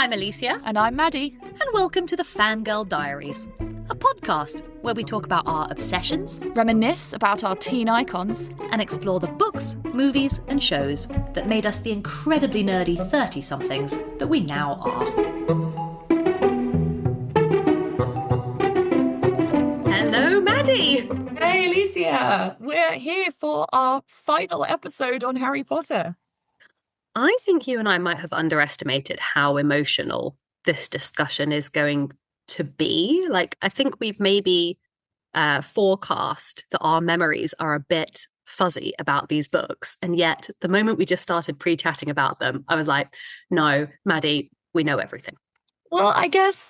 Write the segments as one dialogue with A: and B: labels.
A: I'm Alicia.
B: And I'm Maddie.
A: And welcome to the Fangirl Diaries, a podcast where we talk about our obsessions,
B: Reminisce about our teen icons,
A: and explore the books, movies, and shows that made us the incredibly nerdy 30-somethings that we now are. Hello, Maddie!
B: Hey, Alicia! We're here for our final episode on Harry Potter.
A: I think you and I might have underestimated how emotional this discussion is going to be. I think we've maybe forecast that our memories are a bit fuzzy about these books. And yet, the moment we just started pre-chatting about them, I was like, no, Maddie, we know everything.
B: Well, I guess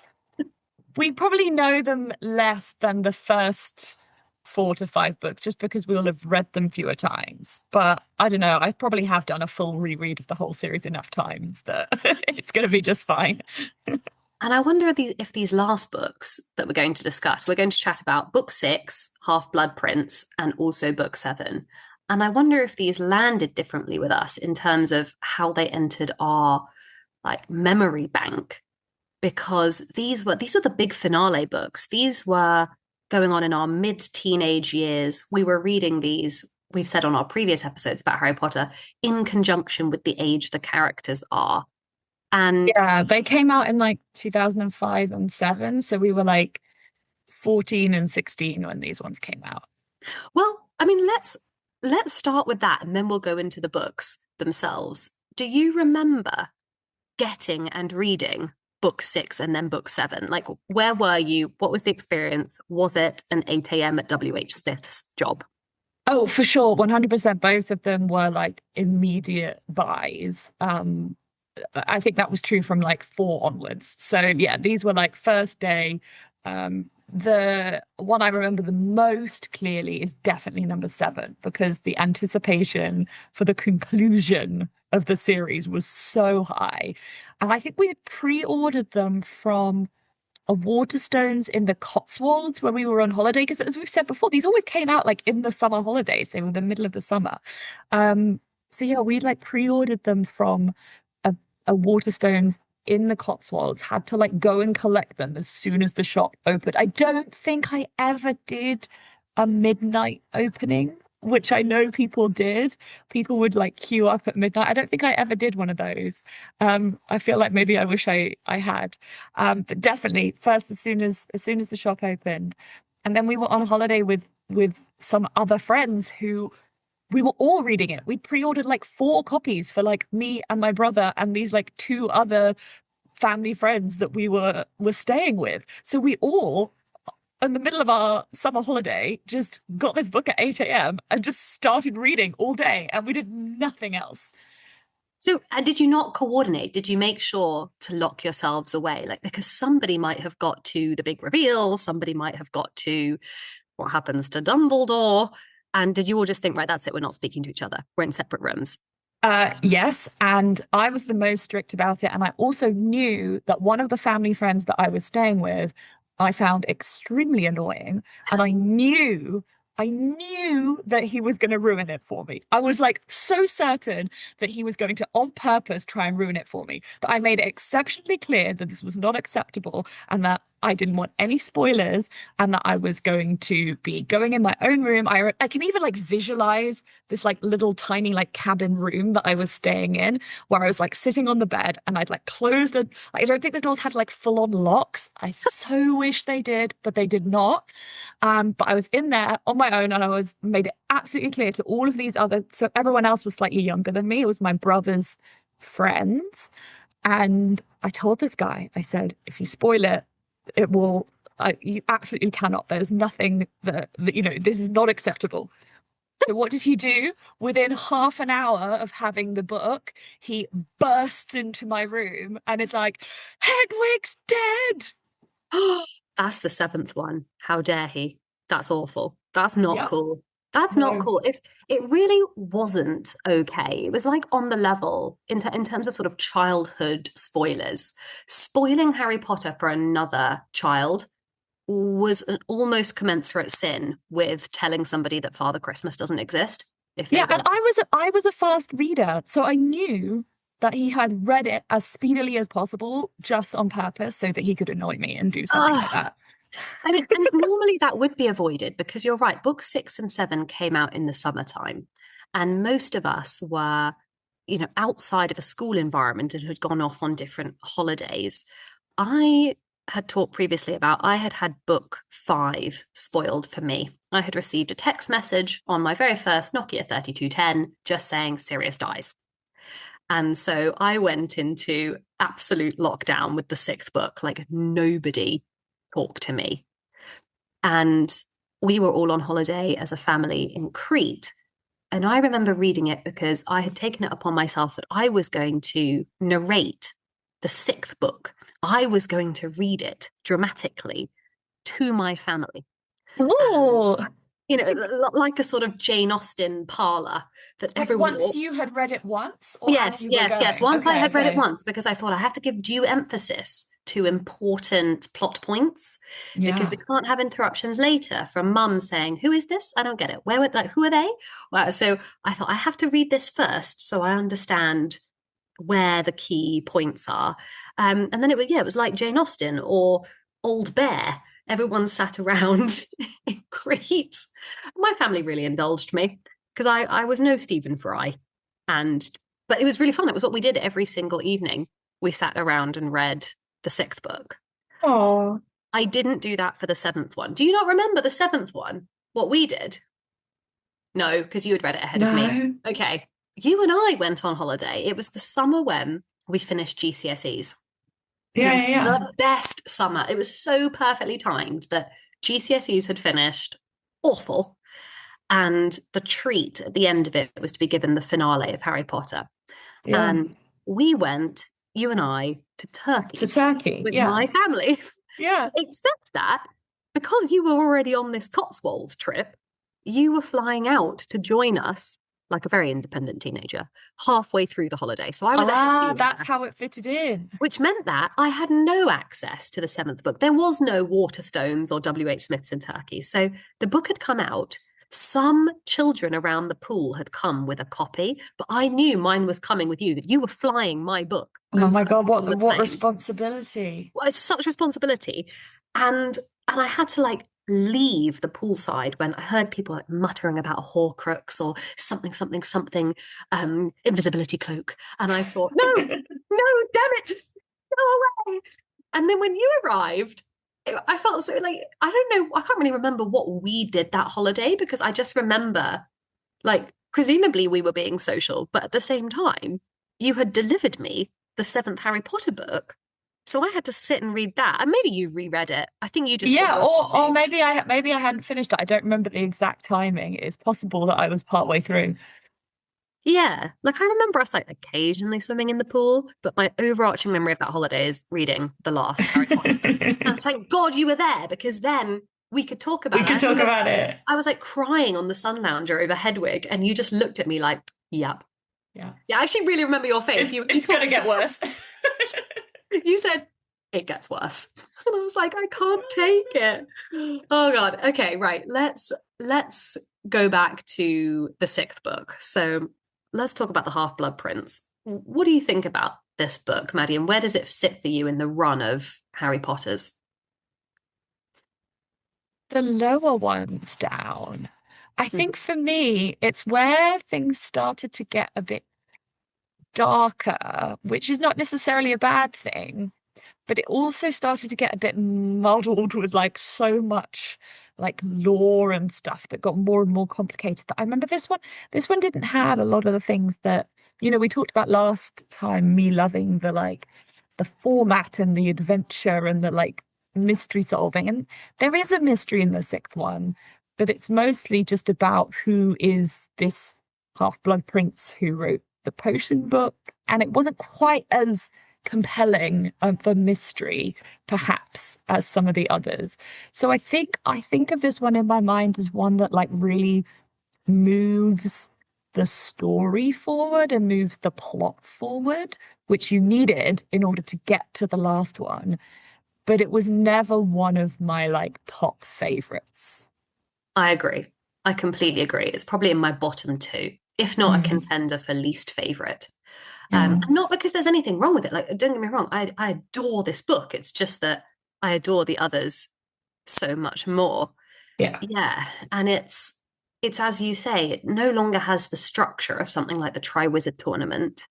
B: we probably know them less than the first 4 to 5 books, just because we'll have read them fewer times. But I don't know, I probably have done a full reread of the whole series enough times that it's going to be just fine.
A: And I wonder if these last books that we're going to discuss, we're going to chat about book 6, Half-Blood Prince, and also book 7. And I wonder if these landed differently with us in terms of how they entered our memory bank, because these were the big finale books. These were going on in our mid-teenage years. We were reading these, we've said on our previous episodes about Harry Potter, in conjunction with the age the characters are. And
B: yeah, they came out in 2005 and 7. So we were 14 and 16 when these ones came out.
A: Well, I mean, let's start with that, and then we'll go into the books themselves. Do you remember getting and reading book 6 and then book 7? Where were you? What was the experience? Was it an 8 a.m. at W.H. Smith's job?
B: Oh, for sure. 100%. Both of them were immediate buys. I think that was true from 4 onwards. So yeah, these were first day. The one I remember the most clearly is definitely number 7, because the anticipation for the conclusion of the series was so high. And I think we had pre-ordered them from a Waterstones in the Cotswolds when we were on holiday, because as we've said before, these always came out in the summer holidays. They were the middle of the summer. So yeah, we'd pre-ordered them from a Waterstones in the Cotswolds, had to go and collect them as soon as the shop opened. I don't think I ever did a midnight opening, which I know people did. People would queue up at midnight. I don't think I ever did one of those. I feel maybe I wish I had. But definitely first as soon as the shop opened. And then we were on holiday with some other friends who we were all reading it. We pre-ordered 4 copies for me and my brother and these 2 other family friends that we were staying with. So we all, in the middle of our summer holiday, just got this book at 8 a.m. and just started reading all day, and we did nothing else.
A: So did you not coordinate? Did you make sure to lock yourselves away? Because somebody might have got to the big reveal, somebody might have got to what happens to Dumbledore. And did you all just think, right, that's it, we're not speaking to each other, we're in separate rooms?
B: Yes, and I was the most strict about it. And I also knew that one of the family friends that I was staying with, I found extremely annoying. And I knew that he was going to ruin it for me. I was so certain that he was going to on purpose try and ruin it for me. But I made it exceptionally clear that this was not acceptable, and that I didn't want any spoilers, and that I was going to be going in my own room. I can even visualize this little tiny cabin room that I was staying in, where I was sitting on the bed, and I'd closed it. I don't think the doors had full on locks. I so wish they did, but they did not. But I was in there on my own, and I made it absolutely clear to all of these other. So everyone else was slightly younger than me. It was my brother's friends, and I told this guy, I said, if you spoil it, it will, you absolutely cannot. There's nothing that this is not acceptable. So what did he do? Within half an hour of having the book, he bursts into my room and is like, Hedwig's dead!
A: That's the 7th one. How dare he? That's awful. That's not cool. That's not cool. It really wasn't okay. It was on the level in terms of sort of childhood spoilers. Spoiling Harry Potter for another child was an almost commensurate sin with telling somebody that Father Christmas doesn't exist.
B: And I was a fast reader, so I knew that he had read it as speedily as possible just on purpose so that he could annoy me and do something like
A: Oh,
B: that.
A: I mean, and normally that would be avoided because you're right. Books 6 and 7 came out in the summertime, and most of us were, outside of a school environment and had gone off on different holidays. I had talked previously about I had had book 5 spoiled for me. I had received a text message on my very first Nokia 3210 just saying Sirius dies. And so I went into absolute lockdown with the 6th book. Like nobody talked to me. And we were all on holiday as a family in Crete. And I remember reading it because I had taken it upon myself that I was going to narrate the 6th book. I was going to read it dramatically to my family.
B: Oh,
A: Like a sort of Jane Austen parlor that
B: like
A: everyone.
B: once you had read it once, or as
A: Yes,
B: you were
A: yes, yes.
B: going?
A: Once I
B: Okay,
A: had read it
B: okay.
A: once because I thought I have to give due emphasis to important plot points because we
B: Yeah.
A: can't have interruptions later from mum saying, "Who is this? I don't get it. Where would like who are they?" Well, so I thought I have to read this first so I understand where the key points are. And then it was like Jane Austen or Old Bear. Everyone sat around in Crete. My family really indulged me because I was no Stephen Fry. And but it was really fun. It was what we did every single evening. We sat around and read the 6th book.
B: Oh,
A: I didn't do that for the 7th one. Do you not remember the 7th one? What we did? No, because you had read it ahead of me.
B: no.
A: Okay. You and I went on holiday. It was the summer when we finished GCSEs. It
B: Yeah,
A: was
B: yeah, yeah.
A: the best summer. It was so perfectly timed that GCSEs had finished awful. And the treat at the end of it was to be given the finale of Harry Potter.
B: Yeah.
A: And we went, you and I, to
B: To
A: Turkey
B: Turkey.
A: with
B: Yeah.
A: my family.
B: Yeah.
A: Except that because you were already on this Cotswolds trip, you were flying out to join us like a very independent teenager halfway through the holiday. So I was ahead of
B: Ah,
A: you
B: that's
A: there,
B: how it fitted in.
A: which meant that I had no access to the 7th book. There was no Waterstones or W.H. Smiths in Turkey. So the book had come out. Some children around the pool had come with a copy, but I knew mine was coming with you, that you were flying my book
B: Oh my
A: over
B: God,
A: on
B: what
A: the
B: what
A: plane.
B: responsibility.
A: Well, it's such responsibility. And I had to like leave the poolside when I heard people like muttering about a Horcrux or something, something, something, invisibility cloak. And I thought, no, no, damn it, go away. And then when you arrived, I felt so like, I don't know, I can't really remember what we did that holiday because I just remember like, presumably we were being social, but at the same time, you had delivered me the 7th Harry Potter book. So I had to sit and read that. And maybe you reread it. I think you just thought
B: Yeah,
A: you were
B: or
A: busy.
B: maybe I hadn't finished it. I don't remember the exact timing. It's possible that I was partway through.
A: Yeah. Like I remember us like occasionally swimming in the pool, but my overarching memory of that holiday is reading the last Harry Potter book. And thank God you were there because then we could talk
B: We
A: about it.
B: can
A: I
B: talk
A: remember
B: about it.
A: I was like crying on the sun lounger over Hedwig, and you just looked at me like, yep.
B: Yeah.
A: Yeah, I actually really remember your face. You
B: It's gonna get worse.
A: you said it gets worse. And I was like, I can't take it. Oh God. Okay, right. Let's go back to the 6th book. So let's talk about the Half-Blood Prince. What do you think about this book, Maddie, and where does it sit for you in the run of Harry Potter's?
B: The lower ones down. I
A: Mhm.
B: think for me, it's where things started to get a bit darker, which is not necessarily a bad thing, but it also started to get a bit muddled with like so much like lore and stuff that got more and more complicated. That I remember this one didn't have a lot of the things that, we talked about last time, me loving the like the format and the adventure and the like mystery solving. And there is a mystery in the 6th one, but it's mostly just about who is this half-blood prince who wrote the potion book. And it wasn't quite as compelling of a mystery, perhaps, as some of the others. So I think of this one in my mind as one that like really moves the story forward and moves the plot forward, which you needed in order to get to the last one. But it was never one of my like top favorites.
A: I agree. I completely agree. It's probably in my bottom two. if not a
B: Mm.
A: contender for least favorite.
B: Yeah.
A: And not because there's anything wrong with it. Like, don't get me wrong, I adore this book. It's just that I adore the others so much more.
B: Yeah.
A: Yeah, and it's as you say, it no longer has the structure of something like the Triwizard Tournament.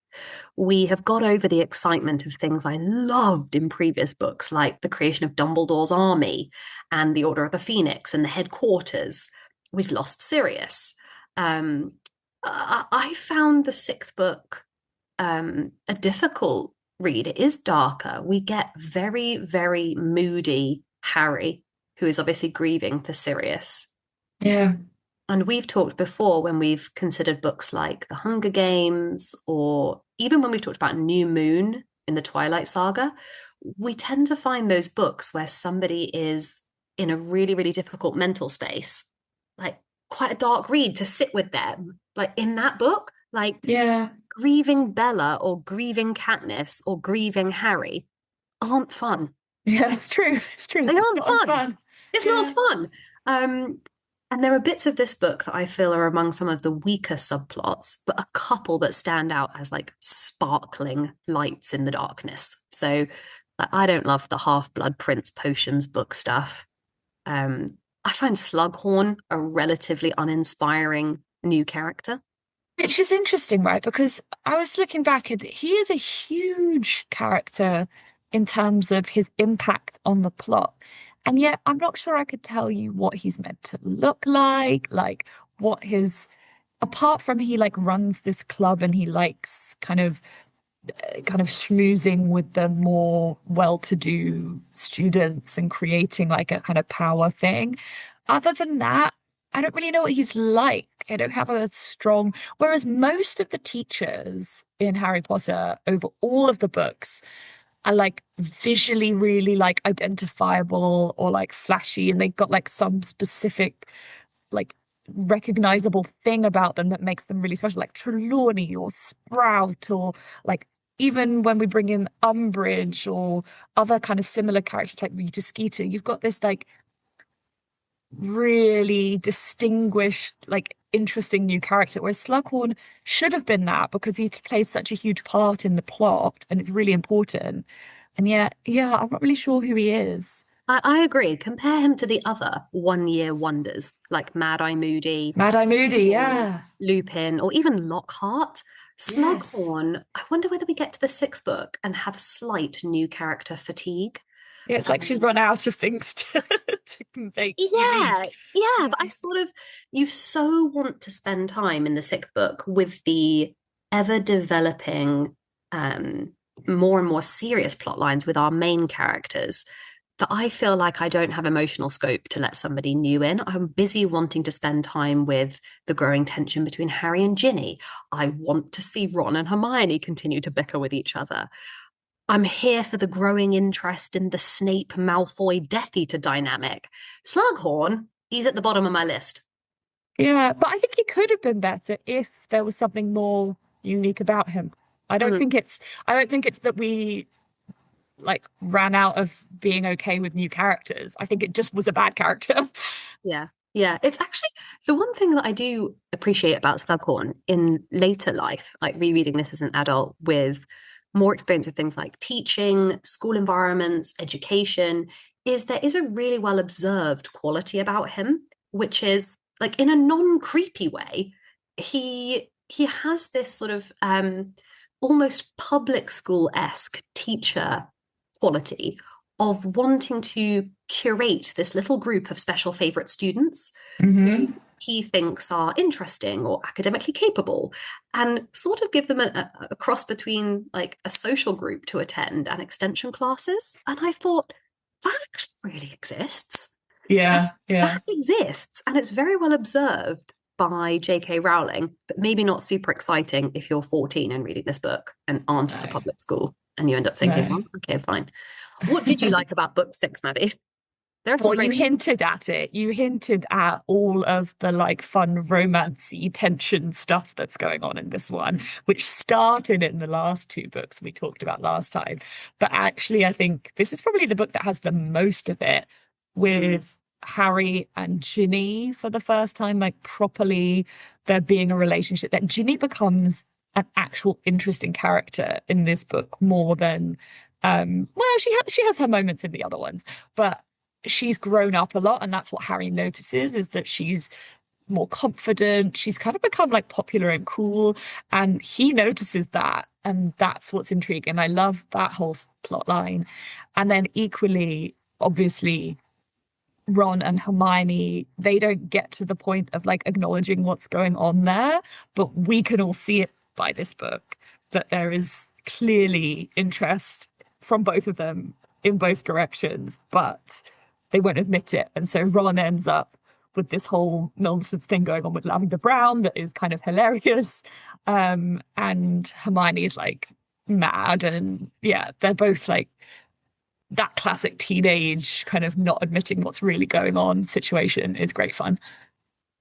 A: We have got over the excitement of things I loved in previous books, like the creation of Dumbledore's army and the Order of the Phoenix and the headquarters. We've lost Sirius. I found the sixth book a difficult read. It is darker. We get very, very moody Harry, who is obviously grieving for Sirius.
B: Yeah.
A: And we've talked before when we've considered books like The Hunger Games, or even when we've talked about New Moon in the Twilight Saga, we tend to find those books where somebody is in a really, really difficult mental space, like quite a dark read to sit with them. Like in that book, like
B: Yeah.
A: grieving Bella or grieving Katniss or grieving Harry aren't fun.
B: Yeah, it's true. It's true.
A: They
B: It's
A: aren't
B: not as
A: fun.
B: fun.
A: It's not as
B: Yeah.
A: fun. Um, and there are bits of this book that I feel are among some of the weaker subplots, but a couple that stand out as like sparkling lights in the darkness. So like, I don't love the Half-Blood Prince potions book stuff. I find Slughorn a relatively uninspiring new character.
B: Which is interesting, right? Because I was looking back and he is a huge character in terms of his impact on the plot. And yet I'm not sure I could tell you what he's meant to look like what his, apart from he like runs this club and he likes kind of schmoozing with the more well-to-do students and creating like a kind of power thing. Other than that, I don't really know what he's like. I don't have a strong, whereas most of the teachers in Harry Potter over all of the books are like visually really like identifiable or like flashy, and they've got like some specific like recognizable thing about them that makes them really special, like Trelawney or Sprout, or like even when we bring in Umbridge or other kind of similar characters like Rita Skeeter, you've got this like really distinguished, like interesting new character. Whereas Slughorn should have been that because he plays such a huge part in the plot and it's really important. And yet, yeah, I'm not really sure who he is.
A: I agree. Compare him to the other one-year wonders like Mad-Eye Moody
B: Mad Eye Moody,
A: or
B: yeah.
A: Lupin or even Lockhart.
B: Yes.
A: Slughorn, I wonder whether we get to the sixth book and have slight new character fatigue.
B: Yeah, it's like she's
A: Um,
B: run out of things to, to make
A: yeah,
B: unique.
A: yeah,
B: Yeah.
A: but I sort of, you so want to spend time in the sixth book with the ever developing, um, more and more serious plot lines with our main characters that I feel like I don't have emotional scope to let somebody new in. I'm busy wanting to spend time with the growing tension between Harry and Ginny. I want to see Ron and Hermione continue to bicker with each other. I'm here for the growing interest in the Snape Malfoy Death Eater dynamic. Slughorn, he's at the bottom of my list.
B: Yeah, but I think he could have been better if there was something more unique about him. I don't
A: Mm,
B: think it's I don't think it's that we like ran out of being okay with new characters. I think it just was a bad character.
A: yeah. Yeah, it's actually the one thing that I do appreciate about Slughorn in later life, like rereading this as an adult with more experience of things like teaching, school environments, education, is there is a really well observed quality about him, which is like in a non-creepy way, he has this sort of almost public school-esque teacher quality of wanting to curate this little group of special favorite students who
B: Hmm.
A: he thinks are interesting or academically capable and sort of give them a cross between like a social group to attend and extension classes. And I thought that really exists.
B: Yeah, yeah.
A: That exists. And it's very well observed by J.K. Rowling, but maybe not super exciting if you're 14 and reading this book and aren't at a
B: No,
A: public school and you end up thinking,
B: no.
A: well, okay, fine. What did you like about book six, Maddie? There are some
B: Well, you
A: great.
B: hinted at it. You hinted at all of the like fun romancy tension stuff that's going on in this one, which started in the last two books we talked about last time. But actually, I think this is probably the book that has the most of it
A: Mm,
B: with Harry and Ginny for the first time, like properly there being a relationship, that Ginny becomes an actual interesting character in this book more than well, she has her moments in the other ones, but she's grown up a lot, and that's what Harry notices, is that she's more confident. She's kind of become like popular and cool, and he notices that, and that's what's intriguing. I love that whole plot line. And then equally, obviously, Ron and Hermione, they don't get to the point of like acknowledging what's going on there, but we can all see it by this book that there is clearly interest from both of them in both directions, but they won't admit it. And so Ron ends up with this whole nonsense thing going on with Lavender Brown that is kind of hilarious. And Hermione's like mad. And yeah, they're both like that classic teenage kind of not admitting what's really going on situation is great fun.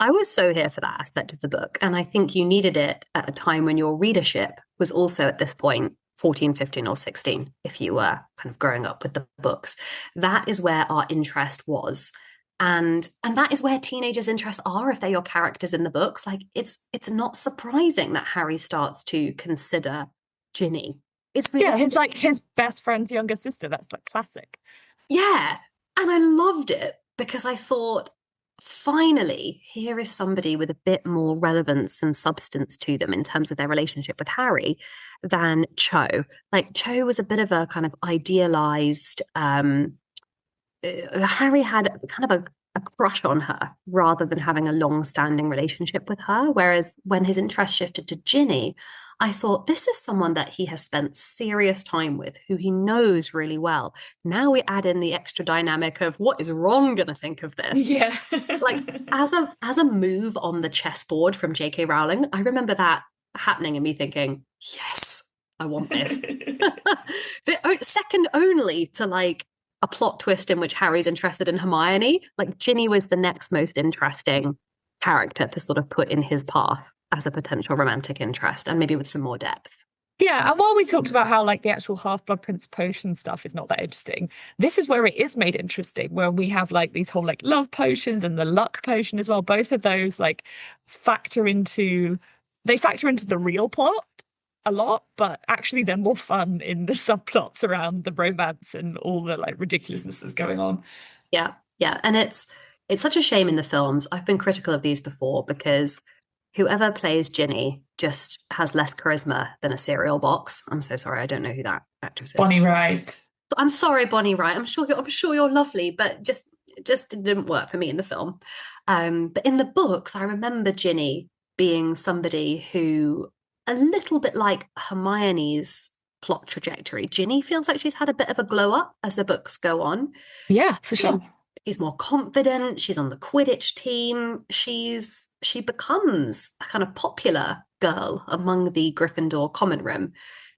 A: I was so here for that aspect of the book. And I think you needed it at a time when your readership was also at this point 14, 15, or 16, if you were kind of growing up with the books. That is where our interest was. And that is where teenagers' interests are if they're your characters in the books. Like it's not surprising that Harry starts to consider Ginny. It's really
B: Yeah, his like his best friend's younger sister. That's like classic.
A: yeah. And I loved it because I thought, finally, here is somebody with a bit more relevance and substance to them in terms of their relationship with Harry than Cho. Like Cho was a bit of a kind of idealized Harry had kind of a crush on her rather than having a long-standing relationship with her. Whereas when his interest shifted to Ginny, I thought this is someone that he has spent serious time with, who he knows really well. Now we add in the extra dynamic of what is Ron going to think of this?
B: Yeah.
A: Like as a move on the chessboard from J.K. Rowling, I remember that happening and me thinking, yes, I want this. Second only to like a plot twist in which Harry's interested in Hermione. Like Ginny was the next most interesting character to sort of put in his path as a potential romantic interest, and maybe with some more depth.
B: Yeah, and while we talked about how like the actual Half-Blood Prince potion stuff is not that interesting, this is where it is made interesting, where we have like these whole like love potions and the luck potion as well. Both of those like factor into the real plot a lot, but actually they're more fun in the subplots around the romance and all the like ridiculousness that's going on.
A: Yeah, yeah, and it's such a shame in the films. I've been critical of these before because whoever plays Ginny just has less charisma than a cereal box. I'm so sorry, I don't know who that actress is.
B: Bonnie Wright.
A: I'm sorry, Bonnie Wright. I'm sure you're lovely, but just didn't work for me in the film. But in the books, I remember Ginny being somebody who a little bit like Hermione's plot trajectory. Ginny feels like she's had a bit of a glow up as the books go on.
B: Yeah, for sure.
A: She's more confident. She's on the Quidditch team. She becomes a kind of popular girl among the Gryffindor common room.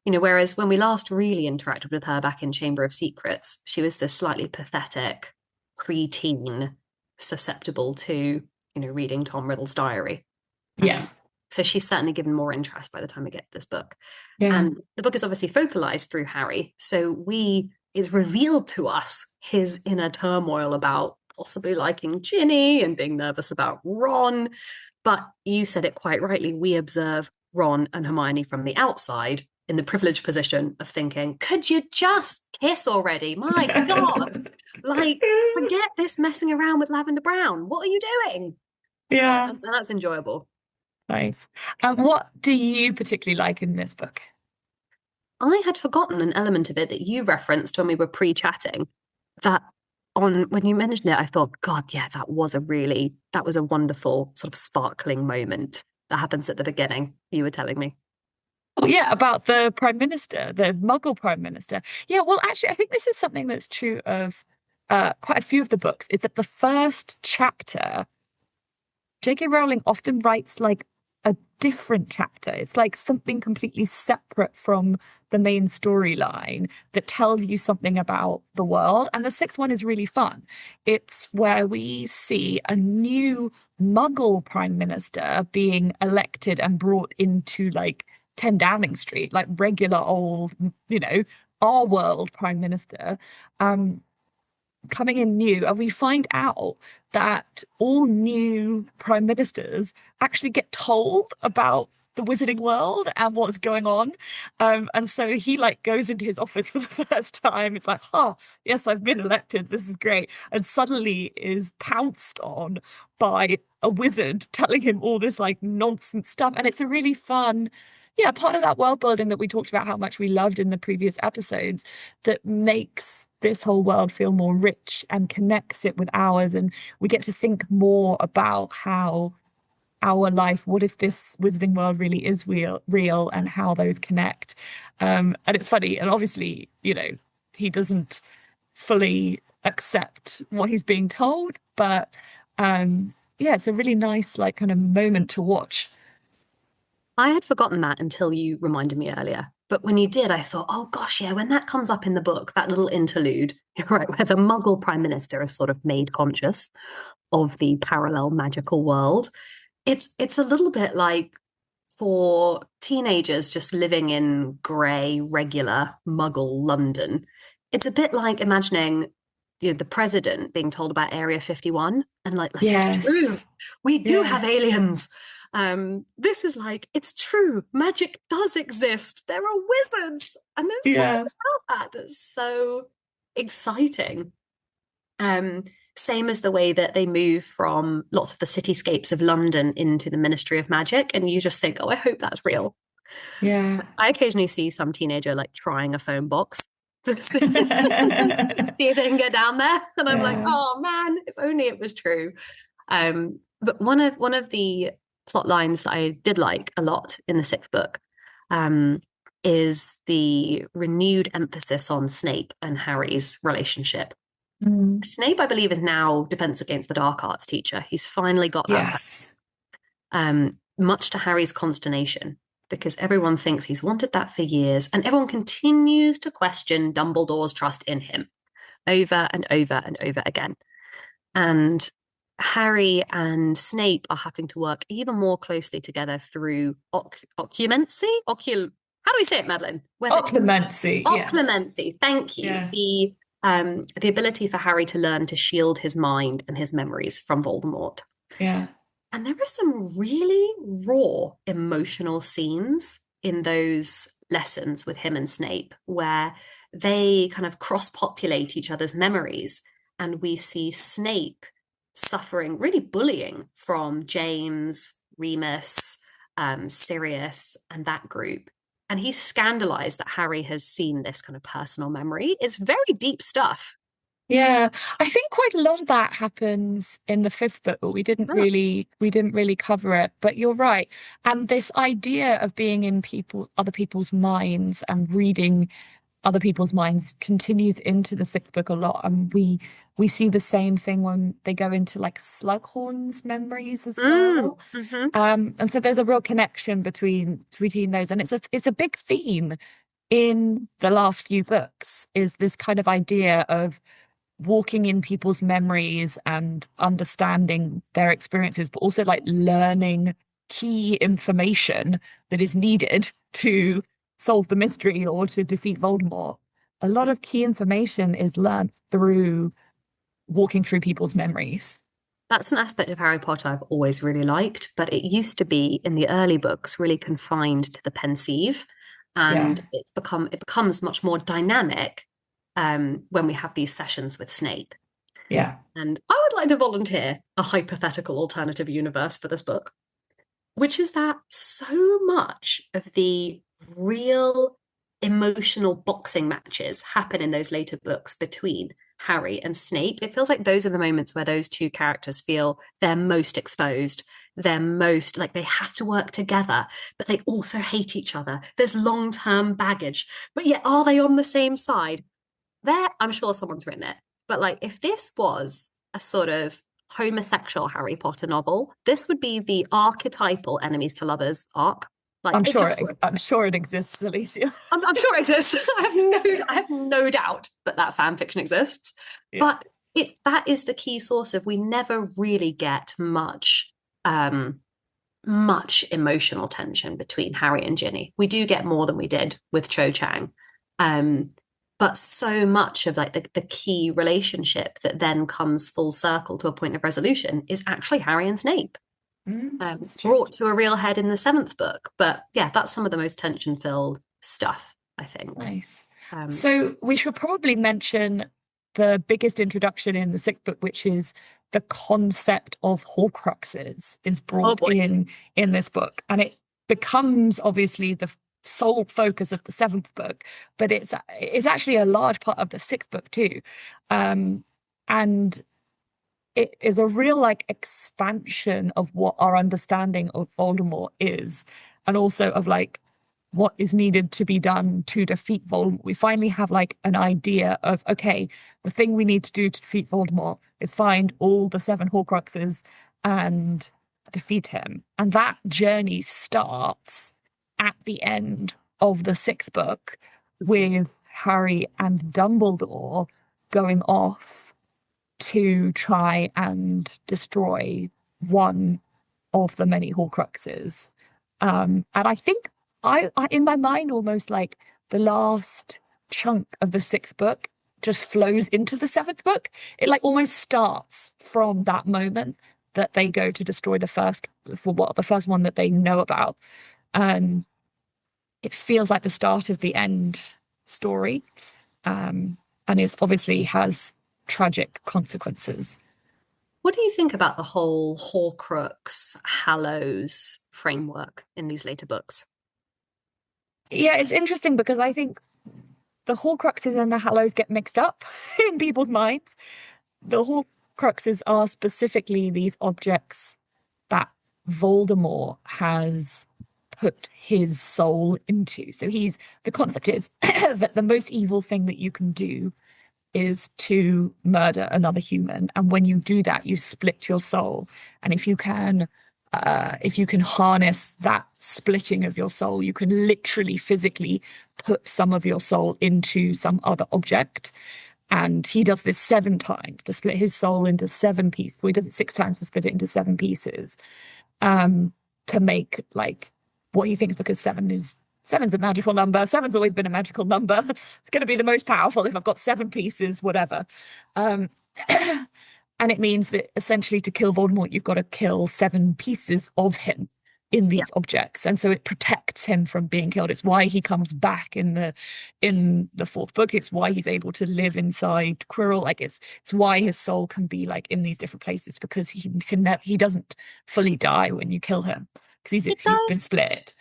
A: Whereas when we last really interacted with her back in Chamber of Secrets, she was this slightly pathetic pre-teen, susceptible to, reading Tom Riddle's diary.
B: Yeah.
A: So she's certainly given more interest by the time we get to this book.
B: Yeah.
A: And the book is obviously focalized through Harry. So it's revealed to us his inner turmoil about possibly liking Ginny and being nervous about Ron. But you said it quite rightly. We observe Ron and Hermione from the outside in the privileged position of thinking, could you just kiss already? My God. Like, forget this messing around with Lavender Brown. What are you doing?
B: Yeah.
A: And that's enjoyable.
B: Nice. And what do you particularly like in this book?
A: I had forgotten an element of it that you referenced when we were pre-chatting. When you mentioned it, I thought, God, yeah, that was a wonderful sort of sparkling moment that happens at the beginning. You were telling me.
B: Oh, yeah, about the Prime Minister, the Muggle Prime Minister. Yeah, well, actually, I think this is something that's true of quite a few of the books, is that the first chapter, J.K. Rowling often writes like a different chapter. It's like something completely separate from the main storyline that tells you something about the world. And the sixth one is really fun. It's where we see a new Muggle Prime Minister being elected and brought into like 10 Downing Street, like regular old, our world Prime Minister. coming in new, and we find out that all new prime ministers actually get told about the wizarding world and what's going on. And so he like goes into his office for the first time. It's like, oh, yes, I've been elected. This is great. And suddenly is pounced on by a wizard telling him all this like nonsense stuff. And it's a really fun, yeah, part of that world building that we talked about how much we loved in the previous episodes that makes this whole world feel more rich and connects it with ours. And we get to think more about how our life, what if this wizarding world really is real and how those connect. And it's funny. And obviously, he doesn't fully accept what he's being told, but yeah, it's a really nice, like, kind of moment to watch.
A: I had forgotten that until you reminded me earlier. But when you did, I thought, oh gosh, yeah, when that comes up in the book, that little interlude, right, where the Muggle Prime Minister is sort of made conscious of the parallel magical world, it's a little bit like for teenagers just living in grey, regular Muggle London. It's a bit like imagining, the president being told about Area 51 and like it's
B: Yes.
A: true, we do
B: Yeah.
A: have aliens. This is like, it's true, magic does exist. There are wizards, and there's something
B: Yeah.
A: about that that's so exciting. Um, Same as the way that they move from lots of the cityscapes of London into the Ministry of Magic, and you just think, oh, I hope that's real.
B: Yeah.
A: I occasionally see some teenager like trying a phone box to see if they can get down there, and I'm like,
B: Yeah.
A: oh man, if only it was true. But one of the plot lines that I did like a lot in the sixth book um, is the renewed emphasis on Snape and Harry's relationship.
B: Mm.
A: Snape, I believe, is now Defense Against the Dark Arts teacher. He's finally got that back,
B: Yes.
A: much to Harry's consternation, because everyone thinks he's wanted that for years, and everyone continues to question Dumbledore's trust in him over and over and over again. And Harry and Snape are having to work even more closely together through occlumency. How do we say it, Madeline?
B: Occlumency. Yes.
A: Occlumency. Thank you.
B: Yeah.
A: The ability for Harry to learn to shield his mind and his memories from Voldemort.
B: Yeah.
A: And there are some really raw emotional scenes in those lessons with him and Snape where they kind of cross-populate each other's memories. And we see Snape suffering really bullying from James, Remus, Sirius, and that group. And he's scandalized that Harry has seen this kind of personal memory. It's very deep stuff.
B: Yeah, I think quite a lot of that happens in the fifth book, but we didn't really cover it. But you're right. And this idea of being in other people's minds and reading other people's minds continues into the sixth book a lot. And we see the same thing when they go into like Slughorn's memories as well.
A: Mm-hmm.
B: And so there's a real connection between those. And it's a big theme in the last few books, is this kind of idea of walking in people's memories and understanding their experiences, but also like learning key information that is needed to solve the mystery or to defeat Voldemort. A lot of key information is learned through walking through people's memories.
A: That's an aspect of Harry Potter I've always really liked, but it used to be in the early books really confined to the Pensieve,
B: Yeah.
A: and it becomes much more dynamic when we have these sessions with Snape.
B: Yeah.
A: And I would like to volunteer a hypothetical alternative universe for this book, which is that so much of the real emotional boxing matches happen in those later books between Harry and Snape. It feels like those are the moments where those two characters feel they're most exposed. They're most like they have to work together, but they also hate each other. There's long-term baggage, but yet are they on the same side? There, I'm sure someone's written it. But like, if this was a sort of homosexual Harry Potter novel, this would be the archetypal enemies to lovers arc. Like,
B: I'm
A: it
B: sure
A: just would.
B: I'm sure it exists, Alicia.
A: I'm sure it exists. I have no doubt that fan fiction exists.
B: Yeah.
A: But that is the key source of we never really get much emotional tension between Harry and Ginny. We do get more than we did with Cho Chang. But so much of like the key relationship that then comes full circle to a point of resolution is actually Harry and Snape,
B: That's true.
A: brought to a real head in the seventh book. But yeah, that's some of the most tension filled stuff, I think.
B: Nice.
A: Um,
B: So we should probably mention the biggest introduction in the sixth book, which is the concept of Horcruxes is
A: oh
B: brought
A: boy.
B: in this book, and it becomes obviously the sole focus of the seventh book, but it's actually a large part of the sixth book too, and it is a real like expansion of what our understanding of Voldemort is, and also of like what is needed to be done to defeat Voldemort. We finally have like an idea of, okay, the thing we need to do to defeat Voldemort is find all the seven Horcruxes and defeat him. And that journey starts at the end of the sixth book with Harry and Dumbledore going off to try and destroy one of the many Horcruxes. And I think in my mind, almost like the last chunk of the sixth book just flows into the seventh book. It like almost starts from that moment that they go to destroy the first one that they know about. And it feels like the start of the end story. And it obviously has tragic consequences.
A: What do you think about the whole Horcrux Hallows framework in these later books?
B: Yeah, it's interesting because I think the Horcruxes and the Hallows get mixed up in people's minds. The Horcruxes are specifically these objects that Voldemort has put his soul into. So the concept is that the most evil thing that you can do is to murder another human. And when you do that, you split your soul. And if you can harness that splitting of your soul, you can literally physically put some of your soul into some other object. And he does this 7 times to split his soul into 7 pieces. Well, he does it 6 times to split it into 7 pieces, to make like what he thinks, because seven's a magical number. Seven's always been a magical number. It's going to be the most powerful if I've got 7 pieces, whatever. Um, and it means that essentially to kill Voldemort, you've got to kill 7 pieces of him in
A: Yeah.
B: these objects, and so it protects him from being killed. It's why he comes back in the fourth book. It's why he's able to live inside Quirrell. Like it's why his soul can be like in these different places, because he doesn't fully die when you kill him because
A: It
B: he's been
A: does
B: split.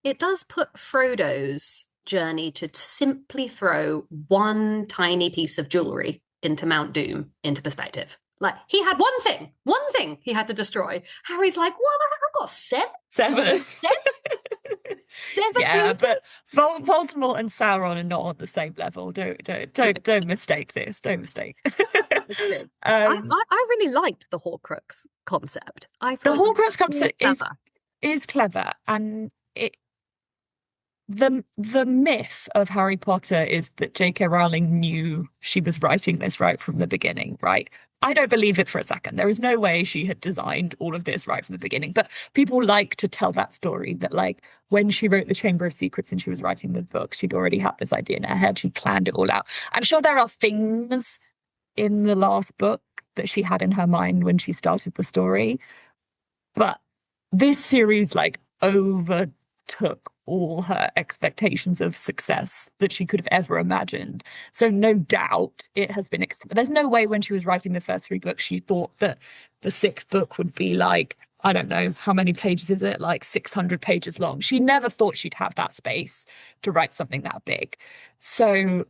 A: it does put Frodo's journey to simply throw one tiny piece of jewelry into Mount Doom into perspective. Like he had one thing he had to destroy. Harry's like, "What? I've got seven,
B: Seven.
A: seven
B: Yeah,
A: pieces."
B: but Voldemort and Sauron are not on the same level. Don't mistake this. Don't mistake. um,
A: I really liked the Horcrux concept. I
B: the
A: thought it was
B: Horcrux
A: really
B: concept
A: clever.
B: is clever, and the myth of Harry Potter is that J.K. Rowling knew she was writing this right from the beginning, right? I don't believe it for a second. There is no way she had designed all of this right from the beginning. But people like to tell that story, that like when she wrote The Chamber of Secrets and she was writing the book, she'd already had this idea in her head. She planned it all out. I'm sure there are things in the last book that she had in her mind when she started the story. But this series like overtook all her expectations of success that she could have ever imagined. So no doubt it has been. There's no way when she was writing the first 3 books she thought that the sixth book would be like, I don't know, how many pages is it? Like 600 pages long. She never thought she'd have that space to write something that big. So,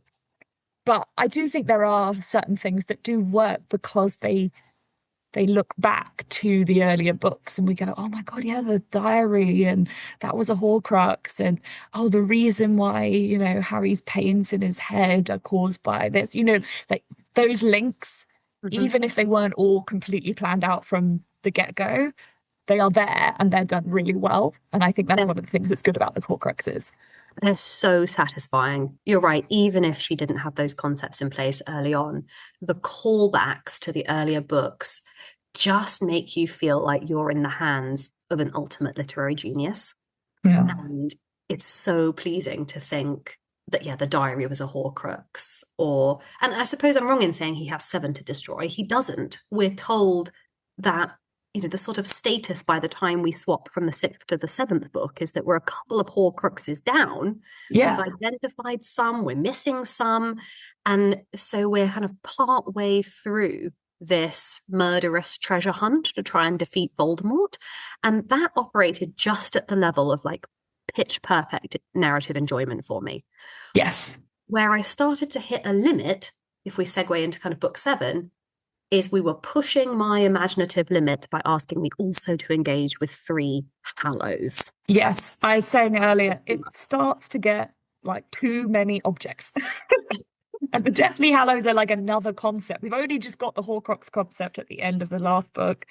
B: but I do think there are certain things that do work because they look back to the earlier books and we go, oh my God, yeah, the diary, and that was a Horcrux. And oh, the reason why, Harry's pains in his head are caused by this, like those links,
A: Mhm.
B: even if they weren't all completely planned out from the get-go, they are there and they're done really well. And I think that's
A: They're,
B: one of the things that's good about the Horcruxes.
A: they're so satisfying. You're right. Even if she didn't have those concepts in place early on, the callbacks to the earlier books just make you feel like you're in the hands of an ultimate literary genius.
B: Yeah.
A: And it's so pleasing to think that yeah, the diary was a Horcrux, or and I suppose I'm wrong in saying he has seven to destroy. He doesn't. We're told that the sort of status by the time we swap from the sixth to the seventh book is that we're a couple of Horcruxes down. We've
B: Yeah.
A: identified some, we're missing some, and so we're kind of part way through this murderous treasure hunt to try and defeat Voldemort. And that operated just at the level of like pitch perfect narrative enjoyment for me.
B: Yes.
A: Where I started to hit a limit, if we segue into kind of book seven, is we were pushing my imaginative limit by asking me also to engage with three Hallows.
B: Yes. I was saying earlier, it starts to get like too many objects. And the Deathly Hallows are like another concept. We've only just got the Horcrux concept at the end of the last book.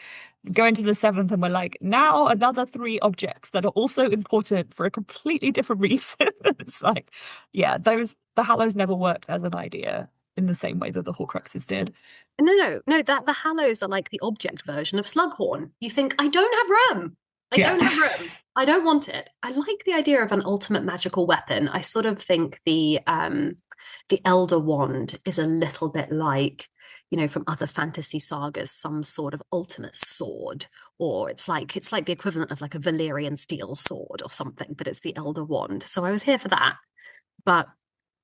B: Go into the seventh, and we're like, now another three objects that are also important for a completely different reason. It's like, yeah, the Hallows never worked as an idea in the same way that the Horcruxes did.
A: No, that the Hallows are like the object version of Slughorn. You think, I don't have room. I
B: Yeah.
A: don't have room. I don't want it. I like the idea of an ultimate magical weapon. I sort of think the Elder Wand is a little bit like, from other fantasy sagas, some sort of ultimate sword, or it's like the equivalent of like a Valyrian steel sword or something, but it's the Elder Wand. So I was here for that. But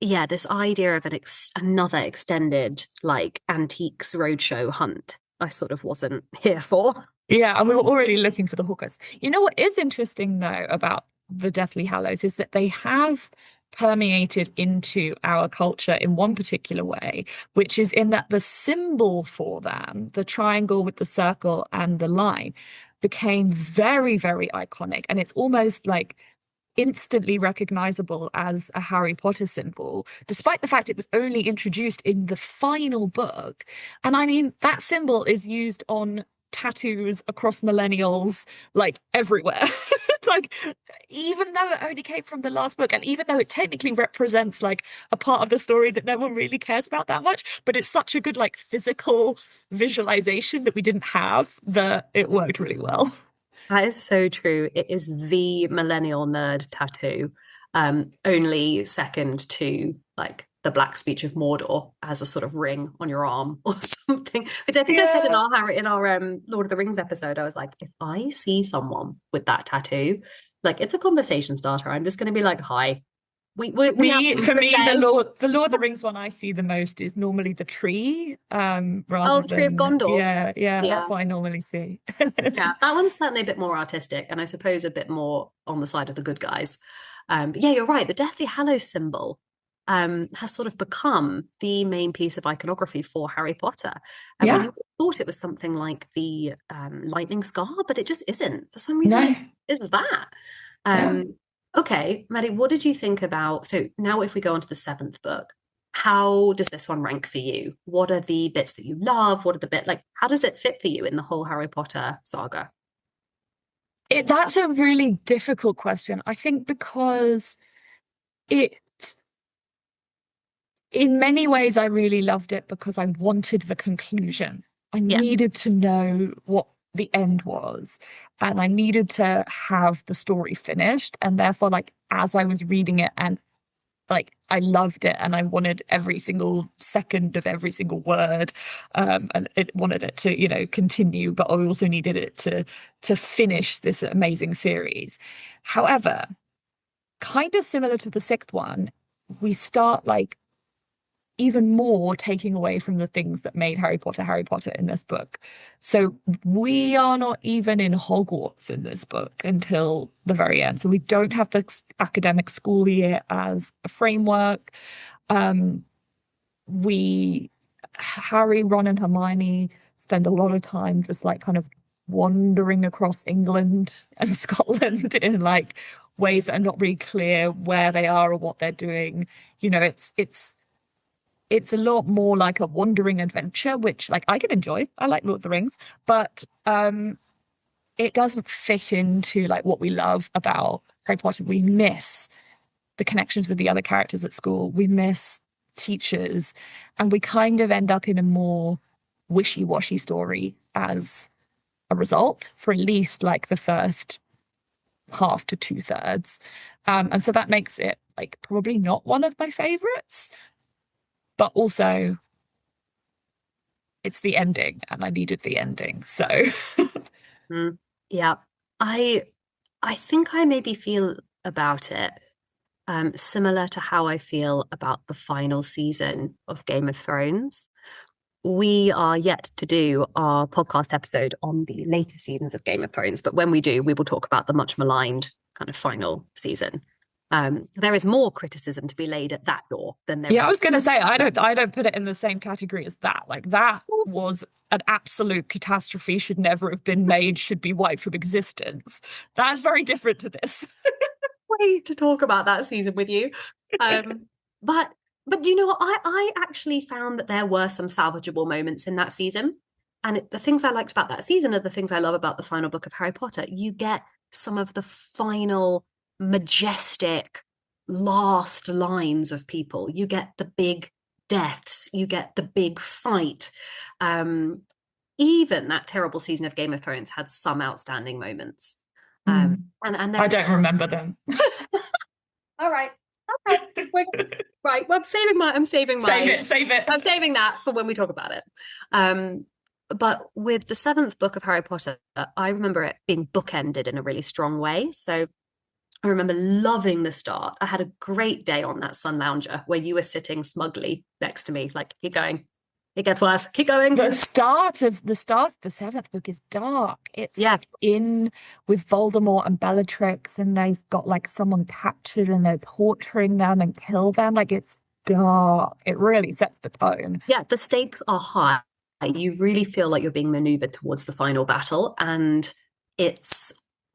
A: yeah, this idea of another extended like antiques roadshow hunt, I sort of wasn't here for.
B: Yeah, and we were already looking for the Horcrux. You know what is interesting though about the Deathly Hallows is that they have permeated into our culture in one particular way, which is in that the symbol for them, the triangle with the circle and the line, became very, very iconic. And it's almost like instantly recognizable as a Harry Potter symbol, despite the fact it was only introduced in the final book. And I mean, that symbol is used on tattoos across millennials, like everywhere. Like, even though it only came from the last book, and even though it technically represents like a part of the story that no one really cares about that much, but it's such a good like physical visualization that we didn't have that it worked really well.
A: That is so true. It is the millennial nerd tattoo, only second to like the Black Speech of Mordor as a sort of ring on your arm or something. Which I think I said in
B: Yeah.
A: our Lord of the Rings episode. I was like, if I see someone with that tattoo, like it's a conversation starter. I'm just going to be like, "Hi, we have things
B: For
A: to
B: me,
A: say."
B: the Lord of the Rings one I see the most is normally the tree,
A: Oh,
B: rather
A: Tree of
B: than
A: Gondor.
B: yeah, that's
A: Yeah.
B: what I normally see.
A: Yeah, that one's certainly a bit more artistic and I suppose a bit more on the side of the good guys. But yeah, you're right. The Deathly Hallows symbol has sort of become the main piece of iconography for Harry Potter. And
B: Yeah,
A: you thought it was something like the lightning scar, but it just isn't. For some reason,
B: no,
A: it's that.
B: yeah.
A: Um, okay, Maddie, what did you think about? So now, if we go on to the seventh book, how does this one rank for you? What are the bits that you love? What are the bit like? How does it fit for you in the whole Harry Potter saga?
B: That's a really difficult question. I think because it, in many ways, I really loved it because I wanted the conclusion. I
A: Yeah,
B: needed to know what the end was, and I needed to have the story finished. And therefore, like, as I was reading it and like I loved it and I wanted every single second of every single word, and it wanted it to continue, but I also needed it to finish this amazing series. However, kind of similar to the sixth one, we start like even more taking away from the things that made Harry Potter in this book. So we are not even in Hogwarts in this book until the very end. So we don't have the academic school year as a framework. Um, we, Harry, Ron, and Hermione spend a lot of time just like kind of wandering across England and Scotland in like ways that are not really clear where they are or what they're doing. It's a lot more like a wandering adventure, which like I can enjoy. I like Lord of the Rings, but it doesn't fit into like what we love about Harry Potter. We miss the connections with the other characters at school. We miss teachers, and we kind of end up in a more wishy-washy story as a result for at least like the first half to two-thirds. And so that makes it like probably not one of my favorites, but also it's the ending and I needed the ending. So
A: Mm, yeah. I I think I maybe feel about it similar to how I feel about the final season of Game of Thrones. We are yet to do our podcast episode on the later seasons of Game of Thrones, but when we do, we will talk about the much maligned kind of final season. There is more criticism to be laid at that door than there
B: yeah, I
A: is.
B: was gonna say I don't put it in the same category as that. Like that was an absolute catastrophe, should never have been made, should be wiped from existence. That's very different to this.
A: Wait to talk about that season with you. Um, but do you know what? I actually found that there were some salvageable moments in that season. And the things I liked about that season are the things I love about the final book of Harry Potter. You get some of the final majestic last lines of people. You get the big deaths, you get the big fight. Um, Even that terrible season of Game of Thrones had some outstanding moments.
B: Mm.
A: And there
B: I
A: is
B: don't remember them.
A: all right. Okay. Right. Well,
B: Save it, save it.
A: I'm saving that for when we talk about it. Um, but with the seventh book of Harry Potter, I remember it being bookended in a really strong way. So I remember loving the start. I had a great day on that sun lounger where you were sitting smugly next to me, like, keep going. It gets worse. Keep going.
B: The start of the seventh book is dark. It's
A: Yeah.
B: like in with Voldemort and Bellatrix, and they've got like someone captured and they're torturing them and kill them. Like it's dark. It really sets the tone.
A: Yeah. The stakes are high. You really feel like you're being maneuvered towards the final battle. And it's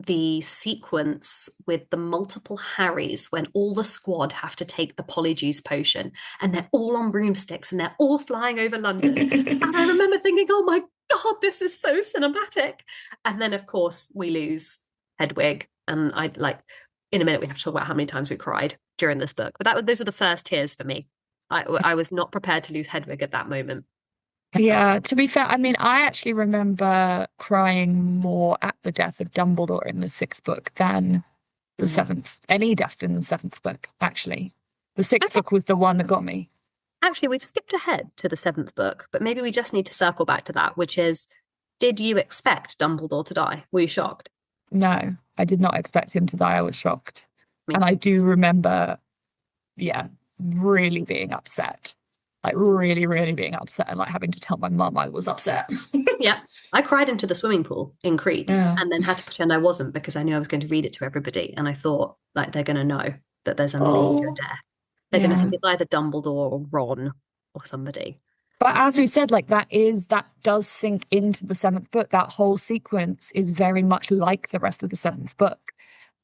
A: the sequence with the multiple Harrys when all the squad have to take the polyjuice potion and they're all on broomsticks and they're all flying over London. And I remember thinking, oh my God, this is so cinematic. And then, of course, we lose Hedwig. And I like, in a minute, we have to talk about how many times we cried during this book. But those were the first tears for me. I was not prepared to lose Hedwig at that moment.
B: Yeah, to be fair, I mean, I actually remember crying more at the death of Dumbledore in the sixth book than the
A: Mm.
B: seventh, any death in the seventh book, actually. The sixth
A: Okay.
B: book was the one that got me.
A: Actually, we've skipped ahead to the seventh book, but maybe we just need to circle back to that, which is, did you expect Dumbledore to die? Were you shocked?
B: No, I did not expect him to die. I was shocked.
A: Me
B: And I
A: too.
B: do remember, yeah, really being upset. Like really, really being upset and like having to tell my mum I was upset.
A: Yeah, I cried into the swimming pool in Crete
B: Yeah.
A: and then had to pretend I wasn't because I knew I was going to read it to everybody. And I thought, like, they're going to know that there's a major
B: Oh,
A: death. They're going to
B: yeah.
A: think it's either Dumbledore or Ron or somebody.
B: But as we said, like that does sink into the seventh book. That whole sequence is very much like the rest of the seventh book.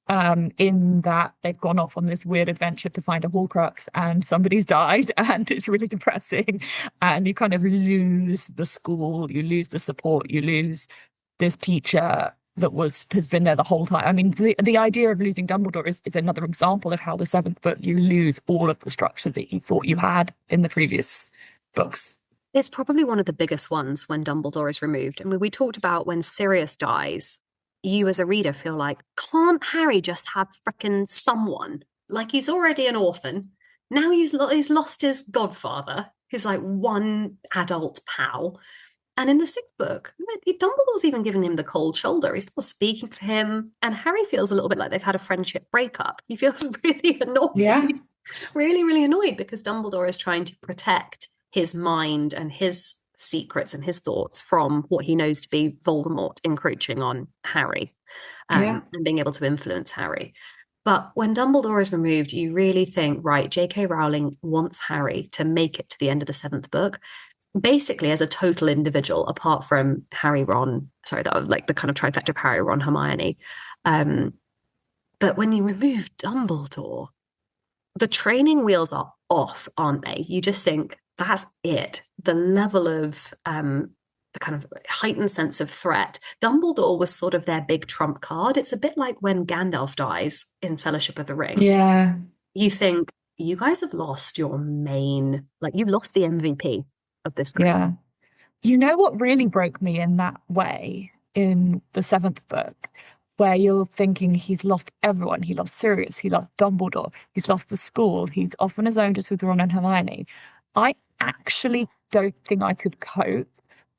B: In that they've gone off on this weird adventure to find a Horcrux and somebody's died and it's really depressing. And you kind of lose the school, you lose the support, you lose this teacher that has been there the whole time. I mean, the idea of losing Dumbledore is another example of how the seventh book you lose all of the structure that you thought you had in the previous books.
A: It's probably one of the biggest ones when Dumbledore is removed. I mean, we talked about when Sirius dies, you as a reader feel like, can't Harry just have frickin' someone? Like he's already an orphan. Now he's lost his godfather, his like one adult pal. And in the sixth book, Dumbledore's even giving him the cold shoulder. He's not speaking to him. And Harry feels a little bit like they've had a friendship breakup. He feels really
B: Yeah.
A: annoyed, really, really annoyed because Dumbledore is trying to protect his mind and his secrets and his thoughts from what he knows to be Voldemort encroaching on Harry
B: Yeah.
A: and being able to influence Harry. But when Dumbledore is removed, you really think, right, J.K. Rowling wants Harry to make it to the end of the seventh book, basically as a total individual, apart from Harry, Ron, sorry, that was like the kind of trifecta of Harry, Ron, Hermione. Um, but when you remove Dumbledore, the training wheels are off, aren't they? You just think that's it. The level of the kind of heightened sense of threat. Dumbledore was sort of their big trump card. It's a bit like when Gandalf dies in Fellowship of the Ring.
B: Yeah.
A: You think you guys have lost your main, like you've lost the MVP of this group.
B: Yeah. You know what really broke me in that way in the seventh book? where you're thinking he's lost everyone. He lost Sirius, he lost Dumbledore, he's lost the school, he's off on his own just with Ron and Hermione. I actually don't think I could cope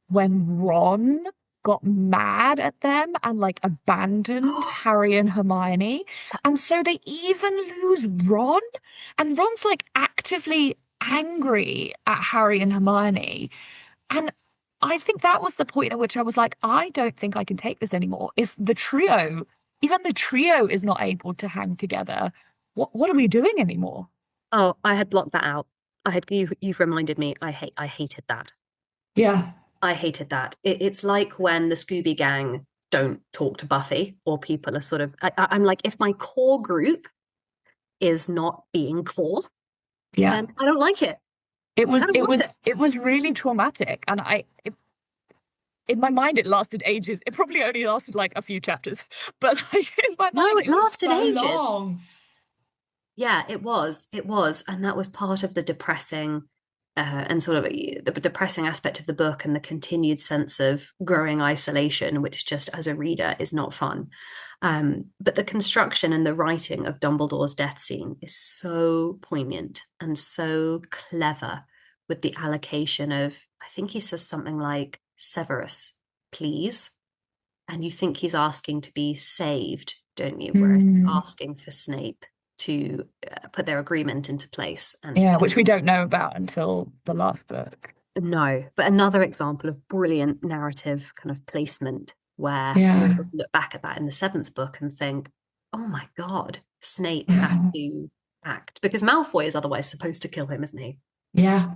B: when Ron got mad at them and like abandoned Harry and Hermione. And so they even lose Ron, and Ron's like actively angry at Harry and Hermione. And I think that was the point at which I was like, I don't think I can take this anymore. If the trio, even the trio is not able to hang together, what are we doing anymore?
A: Oh, I had blocked that out. You've reminded me. I hated that.
B: Yeah.
A: I hated that. It's like when the Scooby Gang don't talk to Buffy, or people are sort of. I'm like, if my core group is not being core,
B: Yeah.
A: then I don't like it.
B: It
A: I
B: was
A: don't
B: it
A: want
B: was
A: it.
B: it was really traumatic. And in my mind it lasted ages. It probably only lasted like a few chapters, but like in my
A: No,
B: mind
A: it
B: it was
A: lasted
B: so
A: ages.
B: long.
A: Yeah, it was. It was. And that was part of the depressing and sort of the depressing aspect of the book, and the continued sense of growing isolation, which just as a reader is not fun. But the construction and the writing of Dumbledore's death scene is so poignant and so clever, with the allocation of, I think he says something like, Severus, please. And you think he's asking to be saved, don't you? Whereas he's
B: Hmm.
A: asking for Snape to put their agreement into place.
B: Yeah, which we don't know about until the last book.
A: No, but another example of brilliant narrative kind of placement, where you're
B: Yeah.
A: able to look back at that in the seventh book and think, oh my God, Snape had to act, because Malfoy is otherwise supposed to kill him, isn't he?
B: Yeah.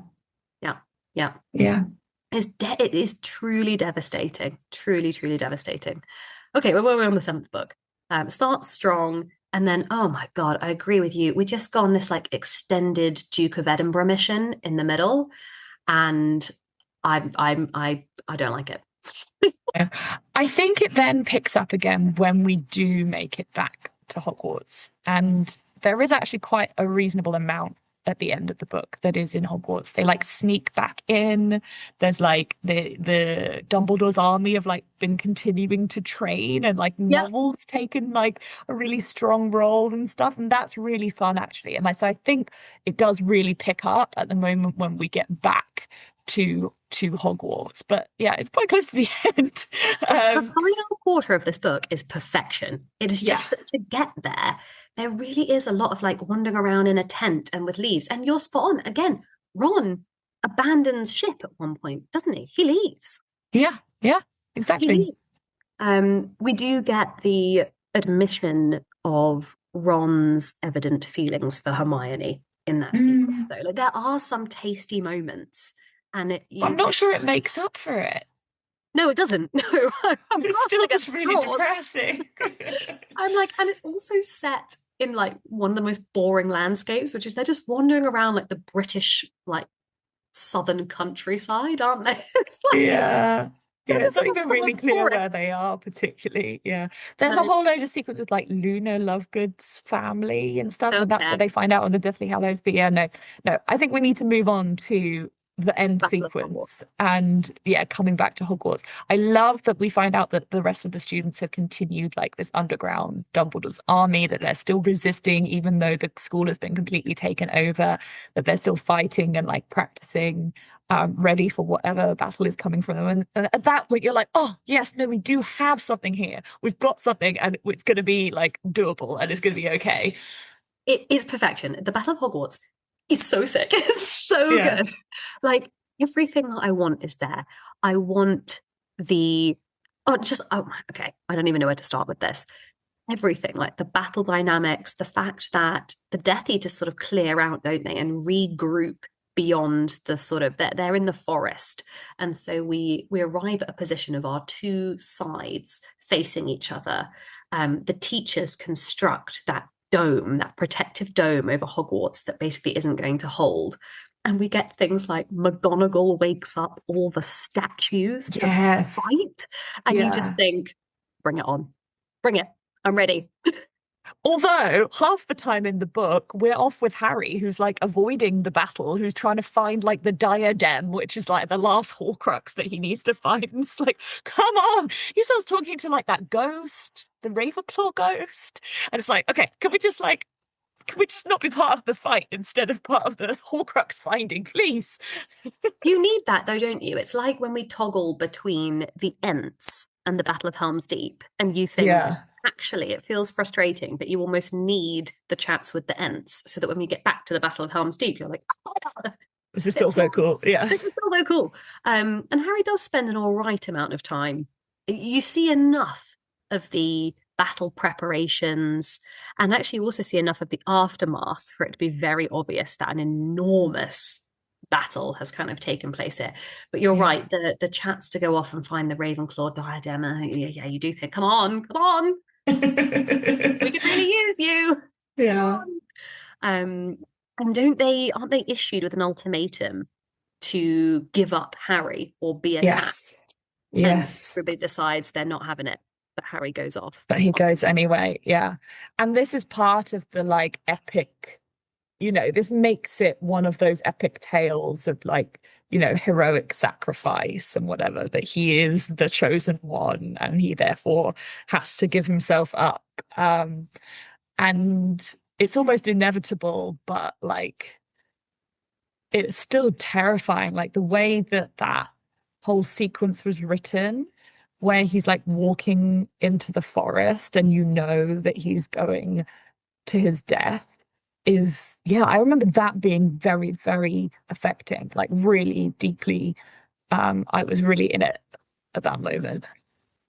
A: Yeah, yeah.
B: Yeah.
A: It is truly devastating, truly, truly devastating. Okay, well, we're on the seventh book. Starts strong, and then, oh my God, I agree with you. We just go on this like extended Duke of Edinburgh mission in the middle, and I don't like it.
B: Yeah. I think it then picks up again when we do make it back to Hogwarts. And there is actually quite a reasonable amount at the end of the book that is in Hogwarts. They like sneak back in. There's like the Dumbledore's army have like been continuing to train, and like
A: Yeah.
B: novels taken like a really strong role and stuff. And that's really fun actually. And so I think it does really pick up at the moment when we get back to Hogwarts. But yeah, it's quite close to the end.
A: The
B: Um,
A: final quarter of this book is perfection. It is
B: yeah,
A: just that to get there, there really is a lot of like wandering around in a tent and with leaves. And you're spot on. Again, Ron abandons ship at one point, doesn't he? He leaves.
B: yeah, yeah,
A: He
B: exactly.
A: leaves. We do get the admission of Ron's evident feelings for Hermione in that sequence,
B: Mm.
A: though. Like there are some tasty moments, and
B: I'm not sure it makes up for it.
A: no, it doesn't. No, I'm
B: It's
A: grasping
B: still
A: at
B: just really
A: straws.
B: depressing.
A: I'm like, and it's also set in like one of the most boring landscapes, which is they're just wandering around like the British like southern countryside, aren't they? It's like
B: Yeah.
A: they're
B: Yeah, it's
A: just
B: not
A: in the
B: even
A: summer
B: really clear
A: forest.
B: where they are, particularly. Yeah. There's a
A: No,
B: whole load of sequences with like Luna Lovegood's family and stuff, and
A: don't
B: that's what
A: care.
B: they find out on the Deathly Hallows. But yeah, no, no. I think we need to move on to the end
A: Battle of Hogwarts.
B: sequence and yeah, coming back to Hogwarts. I love that we find out that the rest of the students have continued like this underground Dumbledore's army, that they're still resisting, even though the school has been completely taken over, that they're still fighting and like practicing ready for whatever battle is coming from them. And at that point, you're like, oh, yes, no, we do have something here. We've got something, and it's going to be like doable, and it's going to be okay.
A: It is perfection. The Battle of Hogwarts is so sick. It's so
B: Yeah.
A: good. Like everything that I want is there. I want the okay. I don't even know where to start with this. Everything, like the battle dynamics, the fact that the Death Eaters sort of clear out, don't they, and regroup beyond the sort of they're in the forest, and so we arrive at a position of our two sides facing each other. The teachers construct that dome, that protective dome over Hogwarts that basically isn't going to hold. And we get things like McGonagall wakes up all the statues to
B: Yes.
A: fight, and you just
B: Yeah.
A: think, bring it on, bring it. I'm ready.
B: Although half the time in the book, we're off with Harry, who's like avoiding the battle, who's trying to find like the diadem, which is like the last Horcrux that he needs to find. And it's like, come on. He starts talking to like that ghost. the Ravenclaw ghost. And it's like, okay, can we just not be part of the fight instead of part of the Horcrux finding, please?
A: You need that though, don't you? It's like when we toggle between the Ents and the Battle of Helm's Deep, and you think,
B: Yeah.
A: actually, it feels frustrating, but you almost need the chats with the Ents so that when we get back to the Battle of Helm's Deep, you're like, oh my God,
B: This is still
A: it's
B: so
A: still,
B: cool. Yeah.
A: it's still so cool. And Harry does spend an all right amount of time. You see enough of the battle preparations, and actually you also see enough of the aftermath for it to be very obvious that an enormous battle has kind of taken place here. But you're
B: Yeah.
A: right, the chance to go off and find the Ravenclaw diadem, yeah, you do think, come on, we could really use you. Come
B: Yeah.
A: on. And aren't they issued with an ultimatum to give up Harry or be attacked?
B: Yes.
A: And
B: Yes.
A: everybody decides they're not having it, but Harry goes off.
B: But he goes anyway. Yeah. And this is part of the like epic, this makes it one of those epic tales of like, heroic sacrifice and whatever, that he is the chosen one and he therefore has to give himself up. And it's almost inevitable, but like it's still terrifying. Like the way that that whole sequence was written, where he's like walking into the forest and you know that he's going to his death is, yeah, I remember that being very, very affecting, like really deeply. I was really in it at that moment.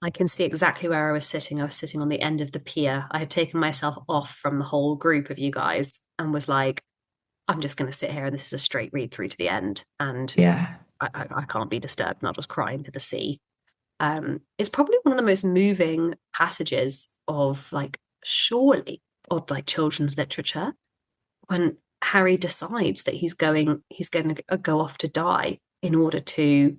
A: I can see exactly where I was sitting. I was sitting on the end of the pier. I had taken myself off from the whole group of you guys and was like, I'm just going to sit here and this is a straight read through to the end. And
B: Yeah.
A: I can't be disturbed and I'll just cry into the sea. It's probably one of the most moving passages of like, surely, of like children's literature when Harry decides that he's going to go off to die in order to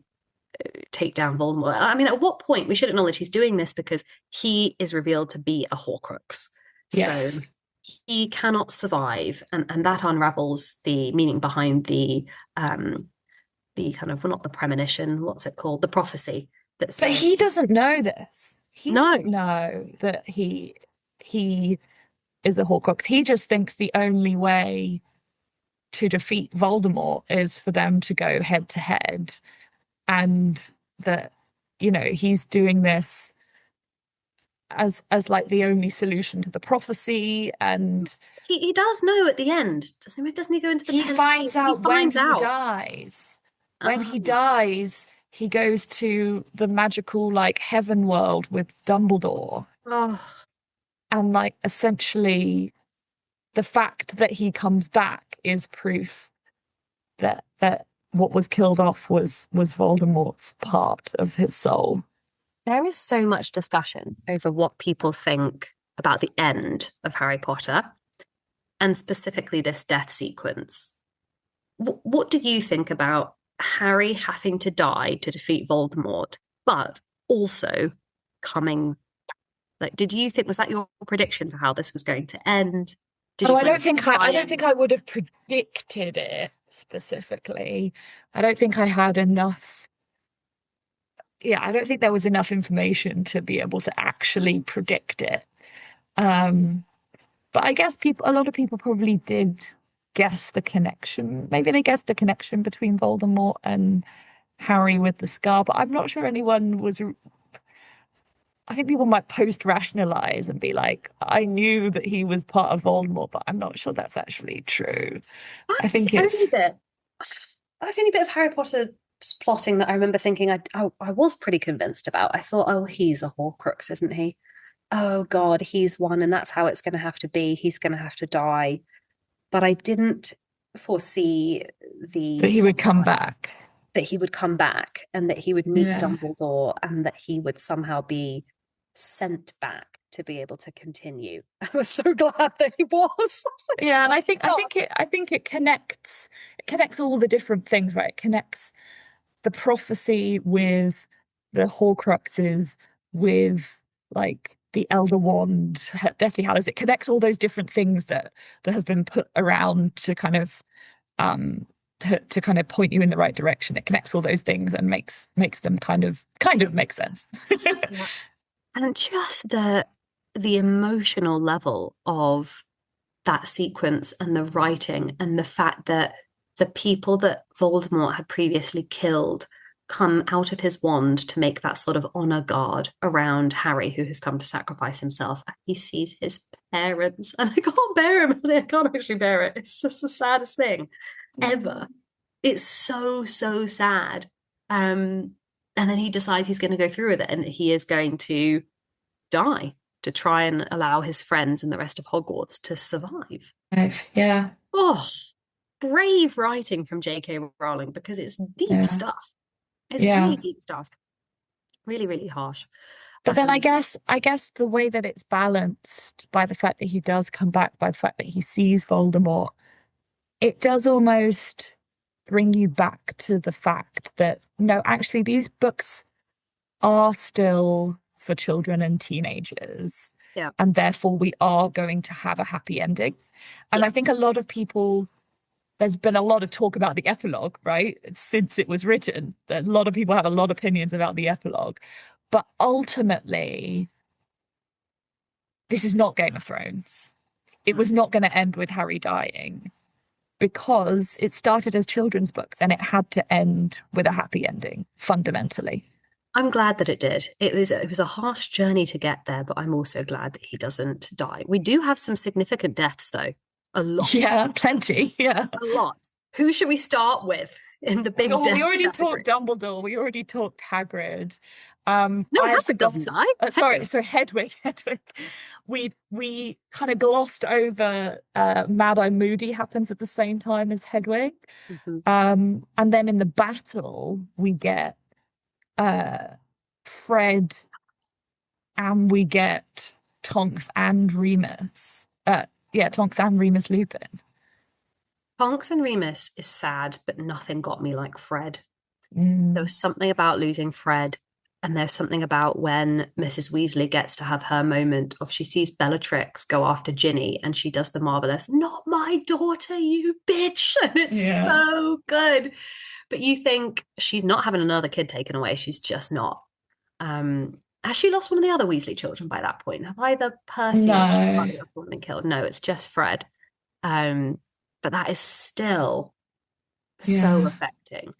A: take down Voldemort. I mean, at what point we should acknowledge he's doing this because he is revealed to be a Horcrux. So
B: Yes.
A: he cannot survive, and that unravels the meaning behind the kind of, well, not the premonition, what's it called? The prophecy that
B: But
A: says
B: he doesn't know this. He
A: no.
B: doesn't know that he is the Horcrux. He just thinks the only way to defeat Voldemort is for them to go head to head, and that he's doing this as like the only solution to the prophecy. And
A: He does know at the end, doesn't he go into the
B: he
A: pen?
B: finds
A: He
B: out when
A: finds
B: he
A: out.
B: dies. When he
A: Oh,
B: dies, he goes to the magical like heaven world with Dumbledore.
A: oh,
B: And like essentially the fact that he comes back is proof that what was killed off was Voldemort's part of his soul.
A: there is so much discussion over what people think about the end of Harry Potter and specifically this death sequence. What do you think about Harry having to die to defeat Voldemort, but also coming? Like, did you think, was that your prediction for how this was going to end? Did
B: Oh,
A: you
B: I
A: find
B: don't
A: it
B: think I don't
A: satisfying?
B: think I would have predicted it specifically. I don't think I had enough. Yeah, I don't think there was enough information to be able to actually predict it. Um, but I guess a lot of people probably did guess the connection. Maybe they guessed the connection between Voldemort and Harry with the scar, but I'm not sure anyone was. I think people might post rationalize and be like, I knew that he was part of Voldemort, but I'm not sure that's actually true. I
A: That's the
B: think
A: only
B: it's,
A: bit. That's the only bit of Harry Potter plotting that I remember thinking I was pretty convinced about. I thought, oh, he's a Horcrux, isn't he? Oh God, he's one, and that's how it's going to have to be. He's going to have to die. But I didn't foresee
B: that
A: the
B: he would come back.
A: that he would come back and that he would meet
B: Yeah.
A: Dumbledore and that he would somehow be sent back to be able to continue. I was so glad that he was. I was like,
B: Yeah, and I think I
A: "Oh,
B: think it connects all the different things, right? It connects the prophecy with the Horcruxes, with like the Elder Wand, Deathly Hallows. It connects all those different things that have been put around to kind of to kind of point you in the right direction. It connects all those things and makes them kind of make sense.
A: yeah." And just the the emotional level of that sequence and the writing and the fact that the people that Voldemort had previously killed come out of his wand to make that sort of honor guard around Harry, who has come to sacrifice himself. And he sees his parents, and I can't bear him. I can't actually bear it. It's just the saddest thing ever. It's so, so sad. And then he decides he's going to go through with it, and he is going to die to try and allow his friends and the rest of Hogwarts to survive.
B: Yeah.
A: Oh, brave writing from J.K. Rowling, because it's deep stuff. It's really deep stuff. Really, really harsh.
B: But then I guess the way that it's balanced by the fact that he does come back, by the fact that he sees Voldemort, it does almost bring you back to the fact that, no, actually, these books are still for children and teenagers.
A: Yeah.
B: And therefore, we are going to have a happy ending. And I think a lot of people, there's been a lot of talk about the epilogue, right? Since it was written, a lot of people have a lot of opinions about the epilogue. But ultimately, this is not Game of Thrones. It was not going to end with Harry dying, because it started as children's books and it had to end with a happy ending, fundamentally.
A: I'm glad that it did. It was a harsh journey to get there, but I'm also glad that he doesn't die. We do have some significant deaths, though. A lot.
B: Yeah, plenty. Yeah.
A: A lot. Who should we start with in the big deaths?
B: We already talked Dumbledore. We already talked Hagrid.
A: No, Hagrid doesn't die.
B: Sorry, Hedwig. We kind of glossed over Mad-Eye Moody happens at the same time as Hedwig. And then in the battle, we get Fred, and we get Tonks and Remus. Tonks and Remus Lupin.
A: Tonks and Remus is sad, but nothing got me like Fred. There was something about losing Fred, and there's something about when Mrs. Weasley gets to have her moment of, she sees Bellatrix go after Ginny, and she does the marvelous, "Not my daughter, you bitch." And it's so good. But you think she's not having another kid taken away. She's just not. Has she lost one of the other Weasley children by that point? Have either Percy or someone been killed? No, it's just Fred. But that is still so affecting.